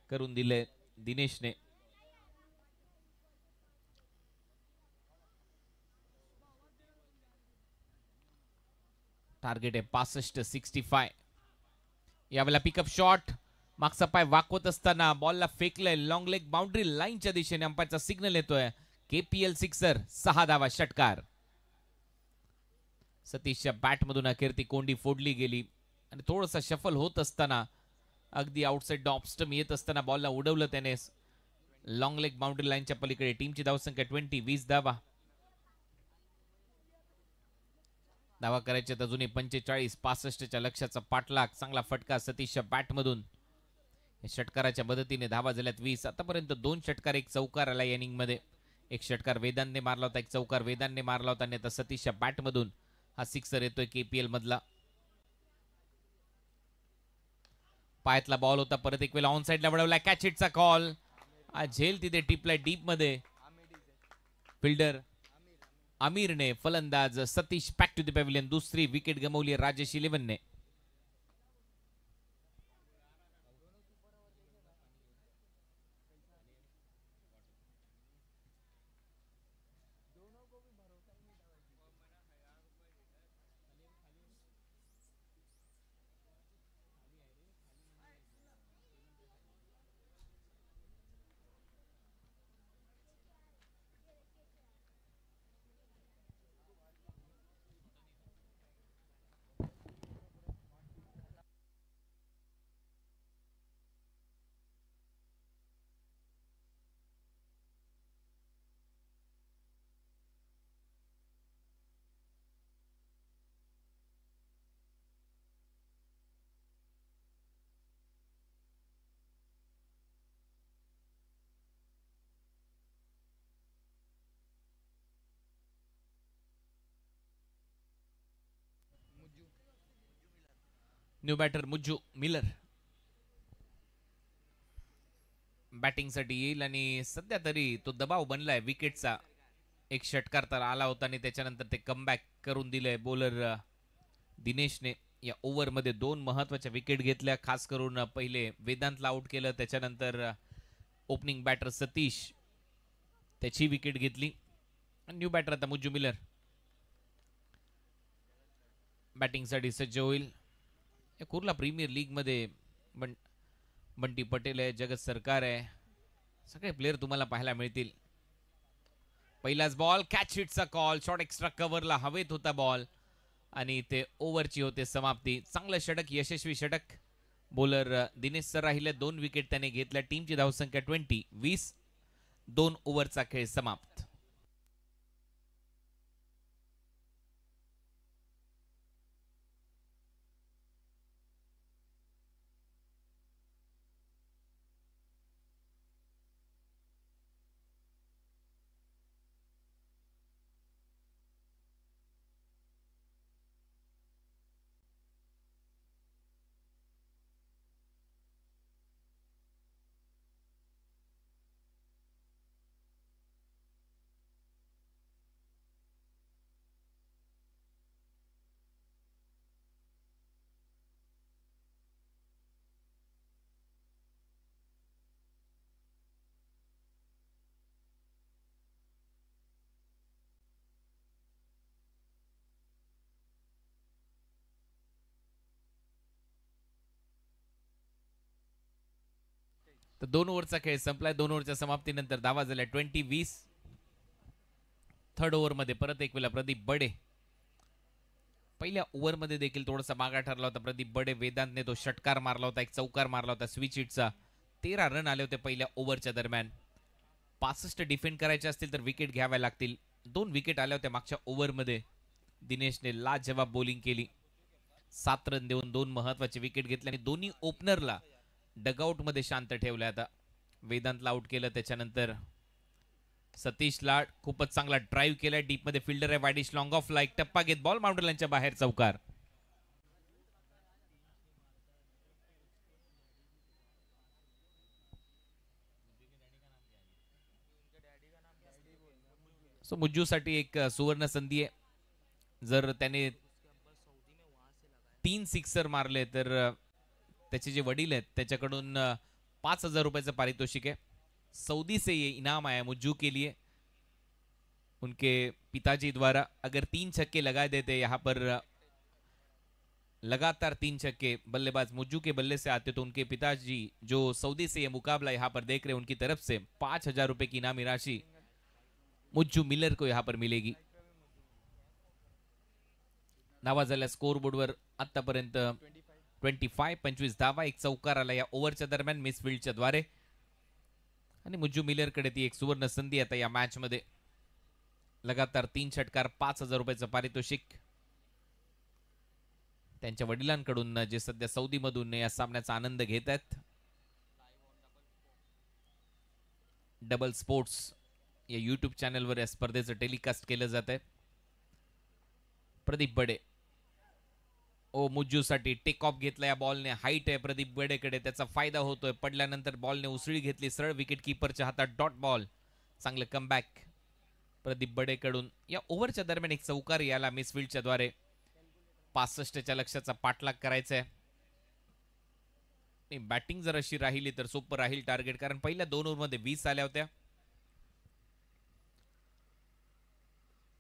करून दिले दिनेशने. टार्गेट आहे 65. 65. यावेळेला पिकअप शॉट, मागचा पाय वाकवत असताना बॉलला फेकलंय लॉंग लेग बाउंड्री लाईनच्या दिशेने. अंपायरचा सिग्नल येतोय. KPL sixer. 6 धावा षटकार. सतीशच्या बॅटमधून अखेर ती कोंडी फोडली गेली आणि थोडासा शफल होत असताना अगदी आउटसाइड ऑफ स्टंप येत असताना बॉलला उडवलं त्याने लॉंग लेग बाउंड्री लाईनच्या पलीकडे. टीमची धावसंख्या 20. 20 धावा. धावा करायच्यात अजूनही 45. 65च्या लक्ष्याचा पाठलाग. चांगला फटका सतीशच्या बॅटमधून. षटकाराच्या मदतीने धावा झाल्यात 20. आतापर्यंत 2 षटकार एक चौकार आला इनिंग मध्ये. एक षटकार वेदांतने मारला होता, एक चौकार वेदांतने मारला होता आणि आता सतीशच्या बॅटमधून हा सिक्सर येतोय केपीएल मधला. पायातला बॉल होता, परत एक वेळा ऑन साइडला वळवला, कॅच हिटचा कॉल. झेल तिथे टिपलाय डीप मध्ये. फिल्डर आमिरने, फलंदाज Satish back to the pavilion. दुसरी विकेट गमावली राजेश 11ने. न्यू बॅटर मुज्जू मिलर बॅटिंगसाठी येईल आणि सध्या तरी तो दबाव बनलाय विकेटचा. एक षटकार तर आला होता आणि त्याच्यानंतर ते कमबॅक करून दिलंय बॉलर दिनेशने. या ओव्हरमध्ये 2 महत्वाच्या विकेट घेतल्या, खास करून पहिले वेदांतला आउट केलं, त्याच्यानंतर ओपनिंग बॅटर सतीश त्याची विकेट घेतली. न्यू बॅटर आता मुज्जू मिलर बॅटिंगसाठी सज्ज होईल. कुर्ला प्रीमियर लीग मध्ये बंटी पटेल आहे, जगत सरकार आहे, सगळे प्लेयर तुम्हाला पाहायला मिळतील. पहिलाच बॉल, कॅच हिटचा कॉल. शॉर्ट एक्स्ट्रा कव्हरला हवेत होता बॉल आणि ते ओव्हरची होते समाप्ती. चांगलं षटक, यशस्वी षटक. बॉलर दिनेश सर राहिले, 2 विकेट त्याने घेतल्या. टीमची धावसंख्या 20. 2 ओव्हरचा खेळ समाप्त. तर 2 ओव्हरचा खेळ संपलाय. 2 ओव्हरच्या समाप्तीनंतर धावा झाल्या 20. थर्ड ओव्हर मध्ये परत एक वेळा प्रदीप बडे. पहिल्या ओव्हर मध्ये देखील थोडासा मागा ठरला होता प्रदीप बडे. वेदांतने तो षटकार मारला होता, एक चौकार मारला होता स्विच हिटचा. 13 रन आले होते पहिल्या ओव्हरच्या दरम्यान. 65 डिफेंड करायचे असतील तर विकेट घ्याव्या लागतील. 2 विकेट आल्या होत्या मागच्या ओव्हरमध्ये. दिनेशने लाजवाब बॉलिंग केली, 7 रन देऊन 2 महत्वाचे विकेट घेतले आणि दोन्ही ओपनरला डगआउट मध्ये शांत ठेवलं. आता वेदांतला आउट केलं, त्याच्यानंतर सतीशला खूपच चांगला ड्राईव्ह केलाय. डीप मध्ये फिल्डर आहे वायडिश, लॉंग ऑफ ला एक टप्पा घेत बॉल बाउंड्रीलाईनच्या बाहेर चौकार. सो मुज्जूसाठी एक सुवर्ण संधी आहे. जर त्याने 3 सिक्सर मारले तर त्याचे जे वडील आहेत त्याच्याकडून 5,000 रुपयाचं पारितोषिक आहे. सऊदी से ये इनाम आया मुज्जू के लिए. उनके पिताजी द्वारा अगर 3 छक्के लगा देते यहाँ पर, लगातार 3 छक्के बल्लेबाज मुज्जू के बल्ले से आते तो उनके पिताजी जो सऊदी से ये मुकाबला यहाँ पर देख रहे हैं उनकी तरफ से 5,000 रुपए की इनामी राशि मुज्जू मिलर को यहाँ पर मिलेगी. धावा झाल्या स्कोर बोर्डवर आतापर्यंत 25 धावा, एक चौकार आला या ओव्हरच्या दरम्यान मिसफिल्डच्या द्वारे. आणि मुज्जू मिलर कडे ती एक सुवर्ण संधी आता या मॅच मध्ये. लगातार 3 षटकार, 5,000 रुपयाचं पारितोषिक त्यांच्या वडिलांकडून, जे सध्या सौदी मधून या सामन्याचा आनंद घेत आहेत. डबल स्पोर्ट्स या यूट्यूब चॅनलवर या स्पर्धेचं टेलिकास्ट केलं जात आहे. प्रदीप बडे ओ मुज्जूसाठी टेक ऑफ घेतला या बॉलने. हाईट आहे प्रदीप बडेकडे, त्याचा फायदा होतोय. पडल्यानंतर बॉलने उसळी घेतली सरळ विकेट कीपरच्या हातात. Dot ball. चांगलं कमबॅक प्रदीप बडेकडून. या ओव्हरच्या दरम्यान एक चौकार याला मिसफिल्डच्या द्वारे 65च्या लक्ष्याचा पाठलाग करायचा आहे. बॅटिंग जर अशी राहिली तर सोपं राहील टार्गेट, कारण पहिल्या 2 ओव्हरमध्ये 20 आल्या होत्या.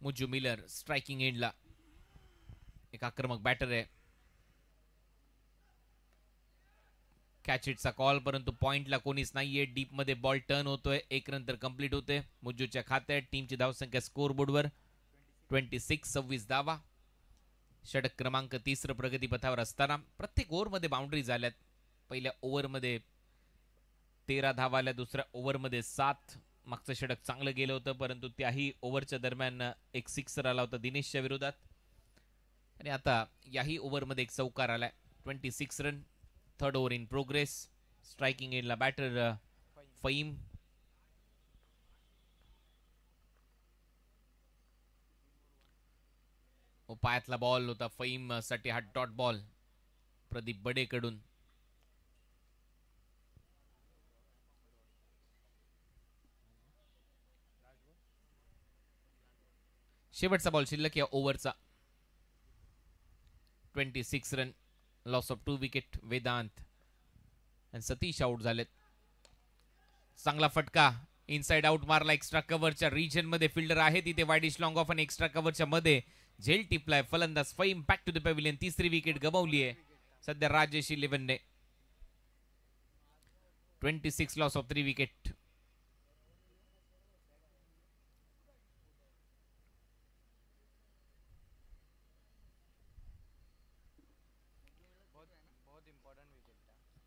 मुज्जू मिलर स्ट्रायकिंग एंडला, एक आक्रमक बॅटर आहे. कॅच हिटचा कॉल, परंतु पॉइंटला कोणीच नाहीये. डीप मध्ये बॉल टर्न होतोय. 1 रन तर कंप्लीट होते मुज्जूच्या खात्यात. टीमची धावसंख्या स्कोर बोर्डवर 26 धावा. षटक क्रमांक 3 प्रगतीपथावर असताना प्रत्येक ओव्हरमध्ये बाउंड्री झाल्यात. पहिल्या ओव्हरमध्ये 13 धावा आल्या, दुसऱ्या ओव्हरमध्ये 7. मागचं षटक चांगलं गेलं होतं, परंतु त्याही ओव्हरच्या दरम्यान एक सिक्सर आला होता दिनेशच्या विरोधात. आणि आता याही ओव्हरमध्ये एक चौकार आलाय. 26 run. 3rd over in progress. Striking एंडला बॅटर फहीम. पायातला बॉल होता फहीम साठी. हा डॉट बॉल प्रदीप बडेकडून. शेवटचा बॉल शिल्लक या ओव्हरचा. 26 run. Loss of 2 wicket. Vedant आणि सतीश आउट झालेत. चांगला फटका इनसाइड आउट मारला. एक्स्ट्रा कव्हरच्या रिजन मध्ये फिल्डर आहे तिथे. वाईडिश लॉंग ऑफ आणि एक्स्ट्रा कव्हरच्या मध्ये झेल टिपलाय फलंदाज Fahim. Back to the pavilion. 3री विकेट गमावली आहे सध्या राजेश 11ने. 26 लॉस ऑफ 3 विकेट.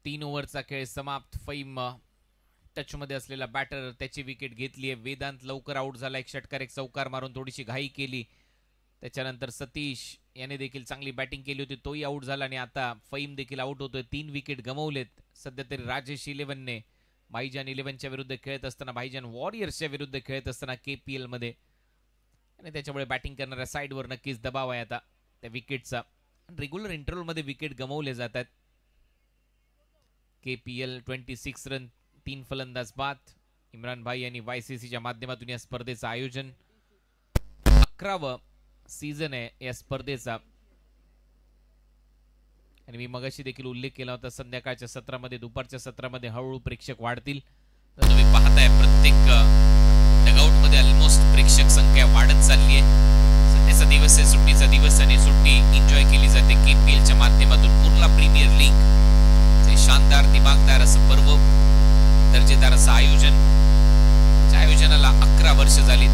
तीन ओव्हरचा खेळ समाप्त. फहीम टच मध्ये असलेला बॅटर, त्याची विकेट घेतली आहे. वेदांत लवकर आउट झाला. एक षटकार एक चौकार मारून थोडीशी घाई केली. त्याच्यानंतर सतीश याने देखील चांगली बॅटिंग केली होती, तोही आउट झाला. आणि आता फहीम देखील आउट होतोय. 3 विकेट गमावलेत सध्या तरी राजेश 11ने. भाईजान 11च्या विरुद्ध खेळत असताना, भाईजान वॉरियर्सच्या विरुद्ध खेळत असताना KPL मध्ये, आणि त्याच्यामुळे बॅटिंग करणाऱ्या साईडवर नक्कीच दबाव आहे आता त्या विकेटचा. रेग्युलर इंटरव्हल मध्ये विकेट गमावले जातात. KPL 26 रन, 3 फलंदाज बाद. इम्रान भाई यांनी YCCच्या माध्यमातून या स्पर्धेचं आयोजन. 11वा सीझन आहे या स्पर्धेचा. आणि मी मगाशी देखील उल्लेख केला होता, संध्याकाळच्या सत्रामध्ये, दुपारच्या सत्रामध्ये हळूहळू प्रेक्षक वाढतील. तर तुम्ही पाहताय प्रत्येक डगआउट मध्ये ऑलमोस्ट प्रेक्षक संख्या वाढत चालली आहे. सध्याचा दिवस आहे, सुट्टीचा दिवस, आणि सुट्टी एन्जॉय केली जाते KPLच्या माध्यमातून. कुर्ला प्रीमियर लीग शानदार दिमागदार असं पर्व, दर्जेदार असं आयोजन. त्या आयोजनाला 11 वर्ष झाली.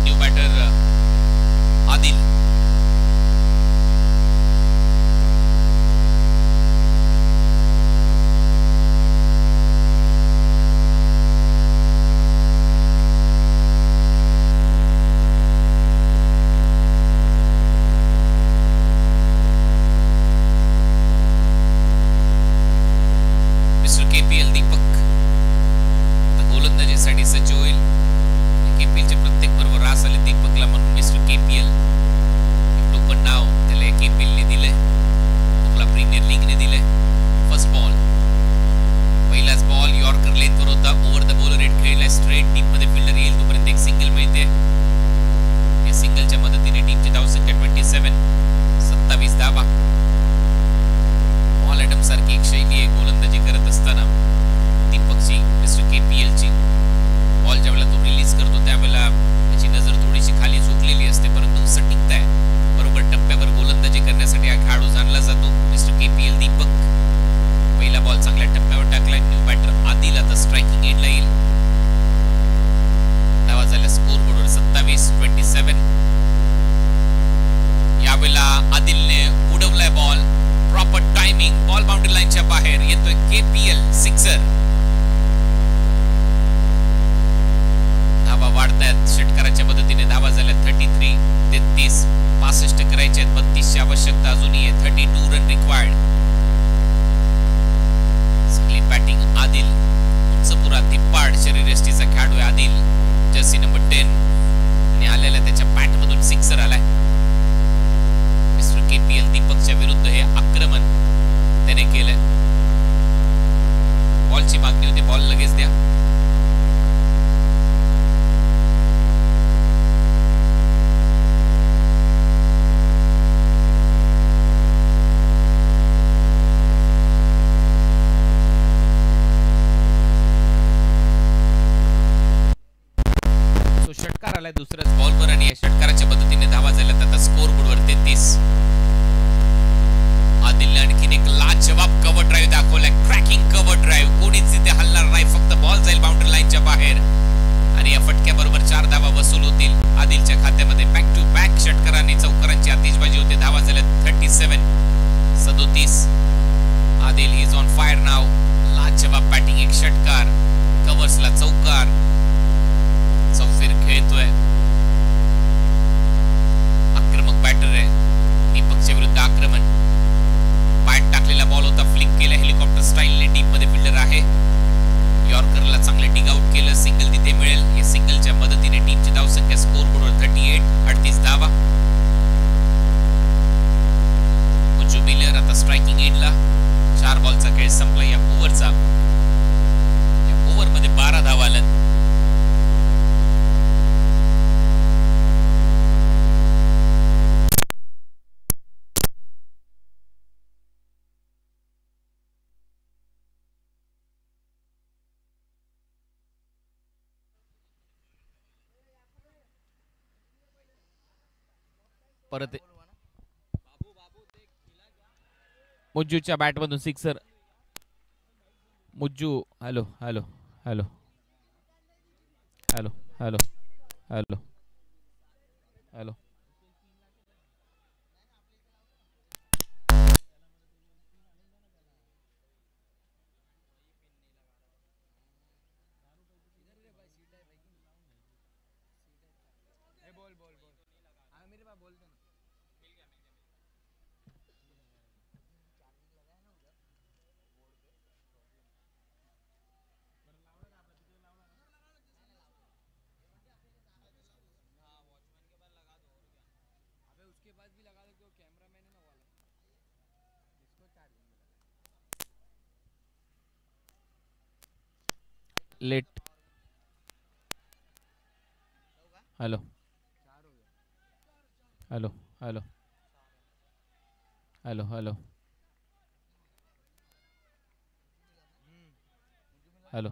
New batter Adil. शरीर षटकारला दुसऱ्याच बॉलवर आणि या षटकाराच्या मदतीने धावा झाल्यात आता स्कोर बोर्डवर 33. आदिलने आणखीन एक लाजवाब कव्हर ड्राईव्ह दाखवलाय. Cracking cover drive. कोणीच तिथे हलणार नाही. फक्त बॉल जाईल बाउंड्री लाईनच्या बाहेर आणि या फटक्याबरोबर 4 धावा वसूल होतील आदिलच्या खात्यामध्ये. बॅक टू बॅक षटकारांनी चौकारांची आतिषबाजी होते. धावा झाल्यात 37. आदिल इज ऑन फायर नाव. लाजवाब बॅटिंग. एक षटकार, कव्हर्सला चौकार, चौफेर खेळतोय. आक्रमक बॅटर आहे. दीपकच्या विरुद्ध आक्रमण. बॅट टाकलेला बॉल होता, फ्लिक केला हेलिकॉप्टर स्टाईलने. डीप मध्ये फिल्डर आहे. यॉर्करला चांगले डिग आउट केलं. सिंगल तिथे मिळेल. या सिंगलच्या मदतीने टीमची धावसंख्या स्कोर बोर्डवर 38 धावा. मुज्जू मिलर आता स्ट्रायकिंग एंडला. 4 बॉलचा खेळ संपला या ओव्हरचा. या ओव्हरमध्ये 12 धावा आल्या. परत मुज्जूच्या बॅटमधून sixer. Mujju hello hello hello hello hello hello hello. Late. Hello hello hello hello hello hello.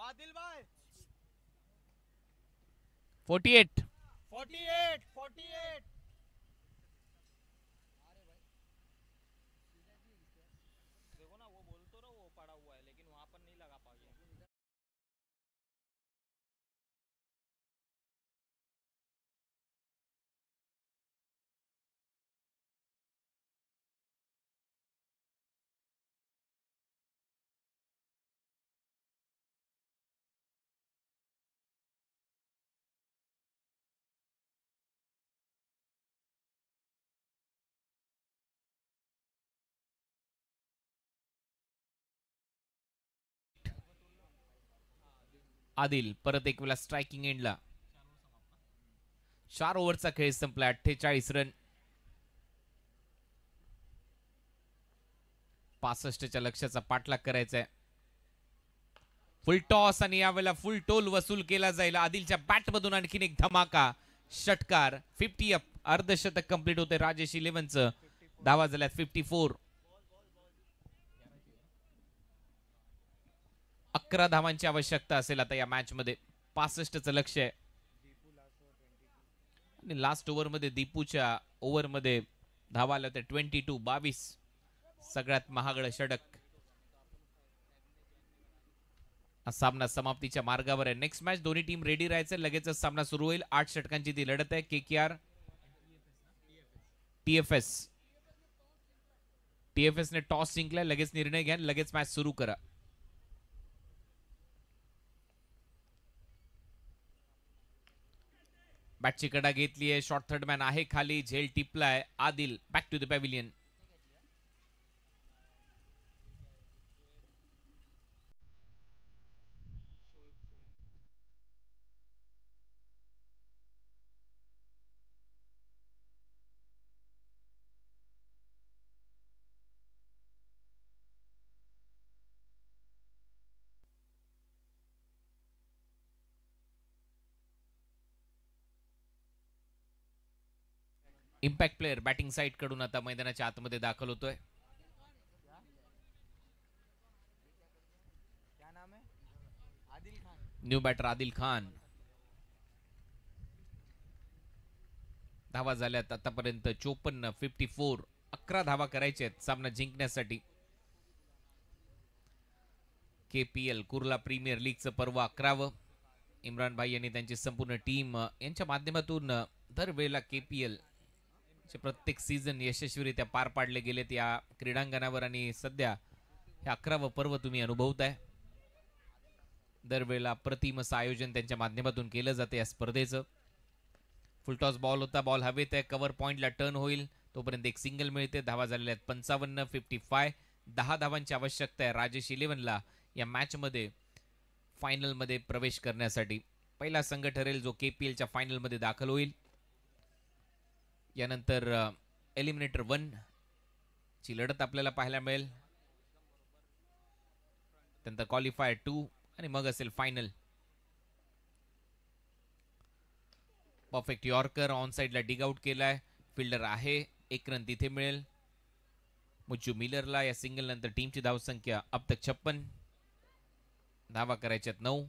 Adil भाई 48. 48. देखो ना वो बोल तो रहा वो पड़ा हुआ है लेकिन वहां पर नहीं लगा पा गया. आदिल परत एक वेळा स्ट्रायकिंग एंडला. 4 ओव्हरचा खेळ संपला. 48 रन. 65च्या लक्ष्याचा पाठलाग करायचा आहे. फुल टॉस आणि यावेळेला फुल टोल वसूल केला जाईल. आदिलच्या बॅटमधून आणखीन एक धमाका षटकार. 50 अप. अर्धशतक कंप्लीट होते राजेश 11चं. धावा झाल्यात 54. 11 धावांची आवश्यकता असेल आता या मॅच मध्ये. 65चं लक्ष्य आहे. आणि लास्ट ओव्हर मध्ये दीपूच्या ओव्हर मध्ये धावा आल्या होत्या 22. सगळ्यात महागडं षटक. सामना समाप्तीच्या मार्गावर आहे. नेक्स्ट मॅच दोन्ही टीम रेडी राहायचं. लगेचच सामना सुरू होईल. 8 षटकांची ती लढत आहे. KKR TFS ने टॉस जिंकलाय. लगेच निर्णय घ्या. लगेच मॅच सुरू करा. बॅटची कडा घेतली आहे. शॉर्ट थर्ड मॅन आहे खाली. झेल टिपलाय. Adil back to the pavilion. Impact player batting side कडून आता मैदानाच्या आतमध्ये दाखल होतोय. क्या नाम है? आदिल खान. New batter Adil Khan. धावा झाल्यात आतापर्यंत 54, 54. 11 धावा करायच्या आहेत सामना जिंकण्यासाठी. KPL कुर्ला प्रीमियर लीगचं पर्व 11वं. इम्रान भाई यांनी त्यांची संपूर्ण टीम यांच्या माध्यमातून दरवेळेला KPL चे प्रत्येक सीझन यशस्वीरित्या पार पाडले गेलेत या क्रीडांगणावर आणि सध्या हे 11वं पर्व तुम्ही अनुभवताय. दरवेळेला अप्रतिम असं आयोजन त्यांच्या माध्यमातून केलं जाते या स्पर्धेचं. फुलटॉस बॉल होता, बॉल हवेत आहे, कव्हर पॉइंटला टर्न होईल तोपर्यंत एक सिंगल मिळते. धावा झालेल्या आहेत 55, 55. 10 धावांची आवश्यकता आहे राजेश 11ला या मॅचमध्ये फायनलमध्ये प्रवेश करण्यासाठी. पहिला संघ ठरेल जो KPLच्या फायनलमध्ये दाखल होईल. यानंतर एलिमिनेटर 1 ची लढत आपल्याला पाहायला मिळेल. त्यानंतर क्वालिफायर 2 आणि मग असेल फायनल. परफेक्ट यॉर्कर ऑन साइडला डिग आउट केलाय. फिल्डर आहे, 1 रन तिथे मिळेल. मुच्चू मिलरला या सिंगल नंतर टीमची धावसंख्या अब तक 56. धावा करायच्यात 9.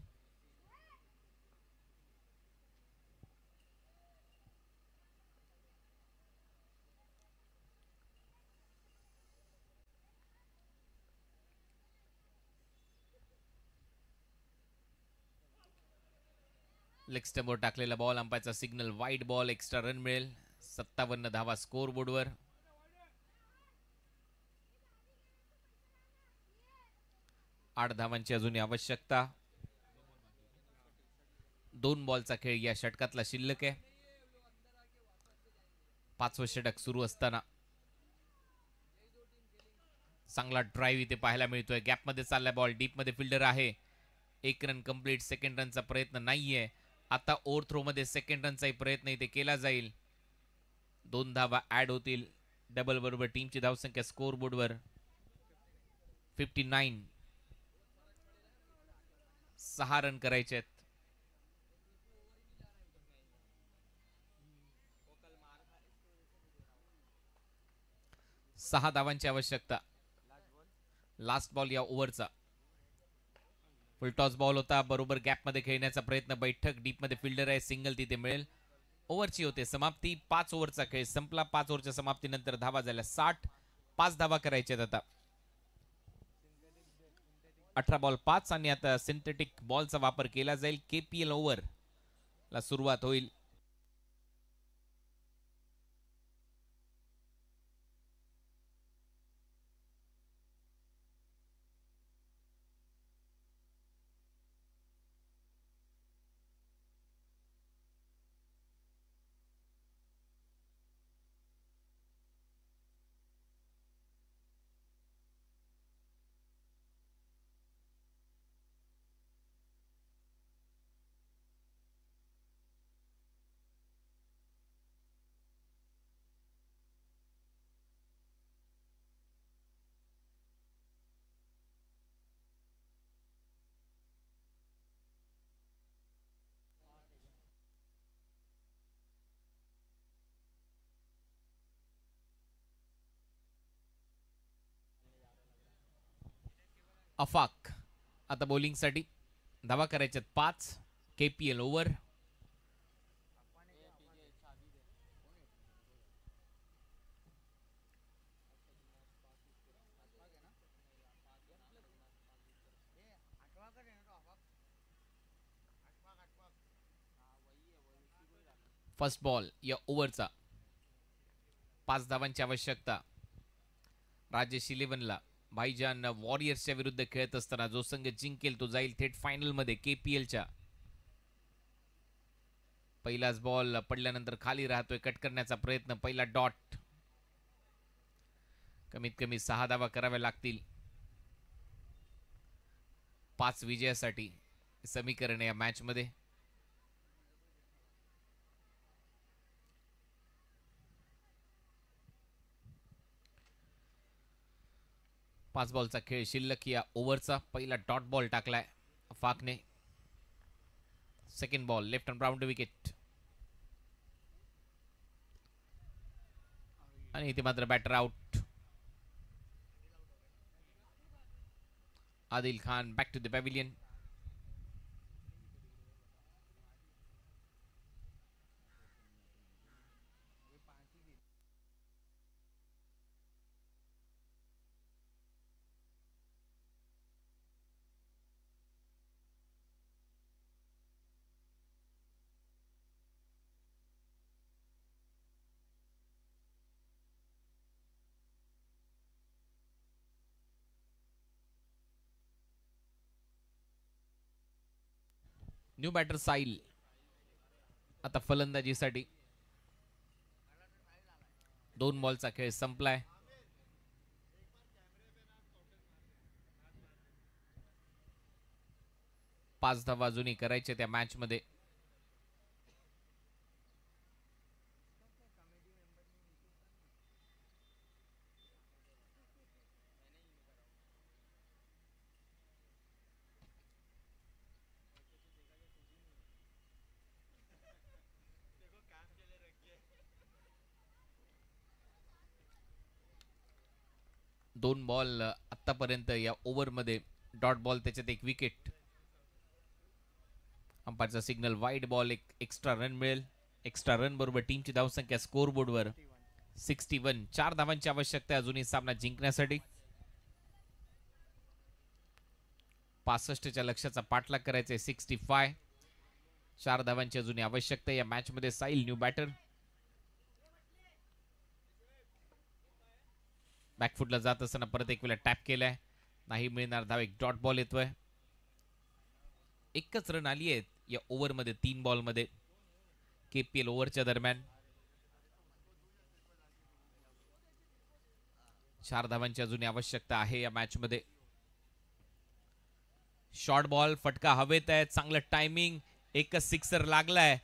लेग स्टंपवर टाकलेला बॉल, अंपायरचा signal wide ball, extra run मिळेल. 57 धावा स्कोर बोर्डवर. 8 धावांची अजून आवश्यकता. 2 बॉलचा खेळ या षटकातला शिल्लक आहे. 5वं षटक सुरू असताना चांगला ड्राईव्ह इथे पाहायला मिळतोय. गॅपमध्ये चाललाय बॉल, डीप मध्ये फिल्डर आहे. 1 रन कंप्लीट. सेकंड रनचा प्रयत्न नाहीये. आता ओव्हर थ्रो मध्ये सेकंड रनचाही प्रयत्न इथे केला जाईल. 2 धावा ऍड होतील. डबल बरोबर टीमची धावसंख्या स्कोर बोर्डवर 59. 6 रन करायचे आहेत. 6 धावांची आवश्यकता. लास्ट बॉल या ओव्हरचा. फुलटॉस बॉल होता, बरोबर गॅप मध्ये खेळण्याचा प्रयत्न. बैठक डीप मध्ये फिल्डर आहे, सिंगल तिथे मिळेल. ओव्हरची होते समाप्ती. 5 ओव्हरचा खेळ संपला. 5 ओव्हरच्या समाप्तीनंतर धावा झाल्या 60. 5 धावा करायच्या आहेत आता. 18 बॉल 5 आणि आता सिंथेटिक बॉलचा वापर केला जाईल. KPL ओव्हर ला सुरुवात होईल. अफाक आता बॉलिंगसाठी. धावा करायच्यात 5. KPL over. फर्स्ट बॉल या ओव्हरचा. 5 धावांची आवश्यकता. राजेश 11ला. भाईजान वॉरियर्सच्या विरुद्ध खेळत असताना जो संघ जिंकेल तो जाईल थेट फायनल मध्ये KPLच्या. पहिलाच बॉल पडल्यानंतर खाली राहतोय. कट करण्याचा प्रयत्न. पहिला डॉट. कमीत कमी 6 धावा कराव्या लागतील 5 विजयासाठी. समीकरण या मॅच मध्ये. पाच बॉलचा खेळ शिल्लक या ओव्हरचा. पहिला डॉट बॉल टाकलाय फाकने. Second ball left and boundary wicket. आणि इथे मात्र batter out. Adil Khan back to the pavilion. New batter Sahil आता फलंदाजीसाठी. 2 बॉलचा खेळ संपलाय. पाच धावा अजूनही करायचे त्या मॅच मध्ये. दोन बॉल आतापर्यंत या ओव्हर मध्ये. डॉट बॉल त्याच्यात एक विकेट. अंपायरचा सिग्नल वाईड बॉल. एक एक्स्ट्रा रन मिळेल. एक्स्ट्रा रन बरोबर टीमची धावसंख्या स्कोर बोर्डवर 61. 4 धावांची आवश्यकता अजूनही सामना जिंकण्यासाठी. 65च्या लक्ष्याचा पाठलाग करायचा. 65. 4 धावांची अजूनही आवश्यकता या मॅच मध्ये. Sahil new batter. बॅकफुटला जात असताना परत एक वेळा टॅप केलाय. नाही मिळणार धाव. एक डॉट बॉल येतोय. एकच रन आली आहेत या ओव्हर मध्ये 3 बॉल मध्ये. केपीएल ओव्हरच्या दरम्यान 4 धावांची अजूनही आवश्यकता आहे या मॅच मध्ये. शॉर्ट बॉल फटका हवेत आहे. चांगलं टायमिंग. एकच सिक्सर लागलाय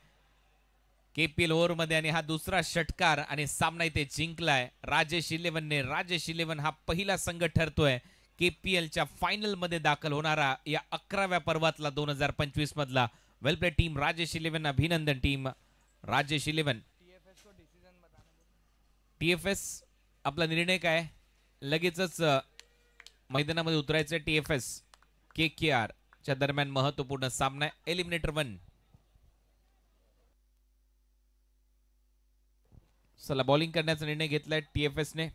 केपीएल ओव्हर मध्ये आणि हा दुसरा षटकार आणि सामना इथे जिंकलाय राजेश 11ने. राजेश 11 हा पहिला संघ ठरतोय केपीएलच्या फायनल मध्ये दाखल होणारा या 11व्या पर्वातला 2025 मधला. वेल प्ले टीम राजेश 11. अभिनंदन टीम राजेश 11. टीएफएस आपला निर्णय काय? लगेचच मैदानामध्ये उतरायचं. टीएफएस केकेआर च्या दरम्यान महत्वपूर्ण सामना. एलिमिनेटर 1. चला बॉलिंग करण्याचा निर्णय घेतलाय टीएफएस ने.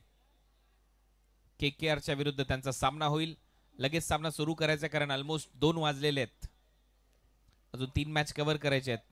केकेआरच्या विरुद्ध त्यांचा सामना होईल. लगेच सामना सुरू करायचा कारण ऑलमोस्ट 2 वाजलेले आहेत. अजून 3 मॅच कव्हर करायचे आहेत.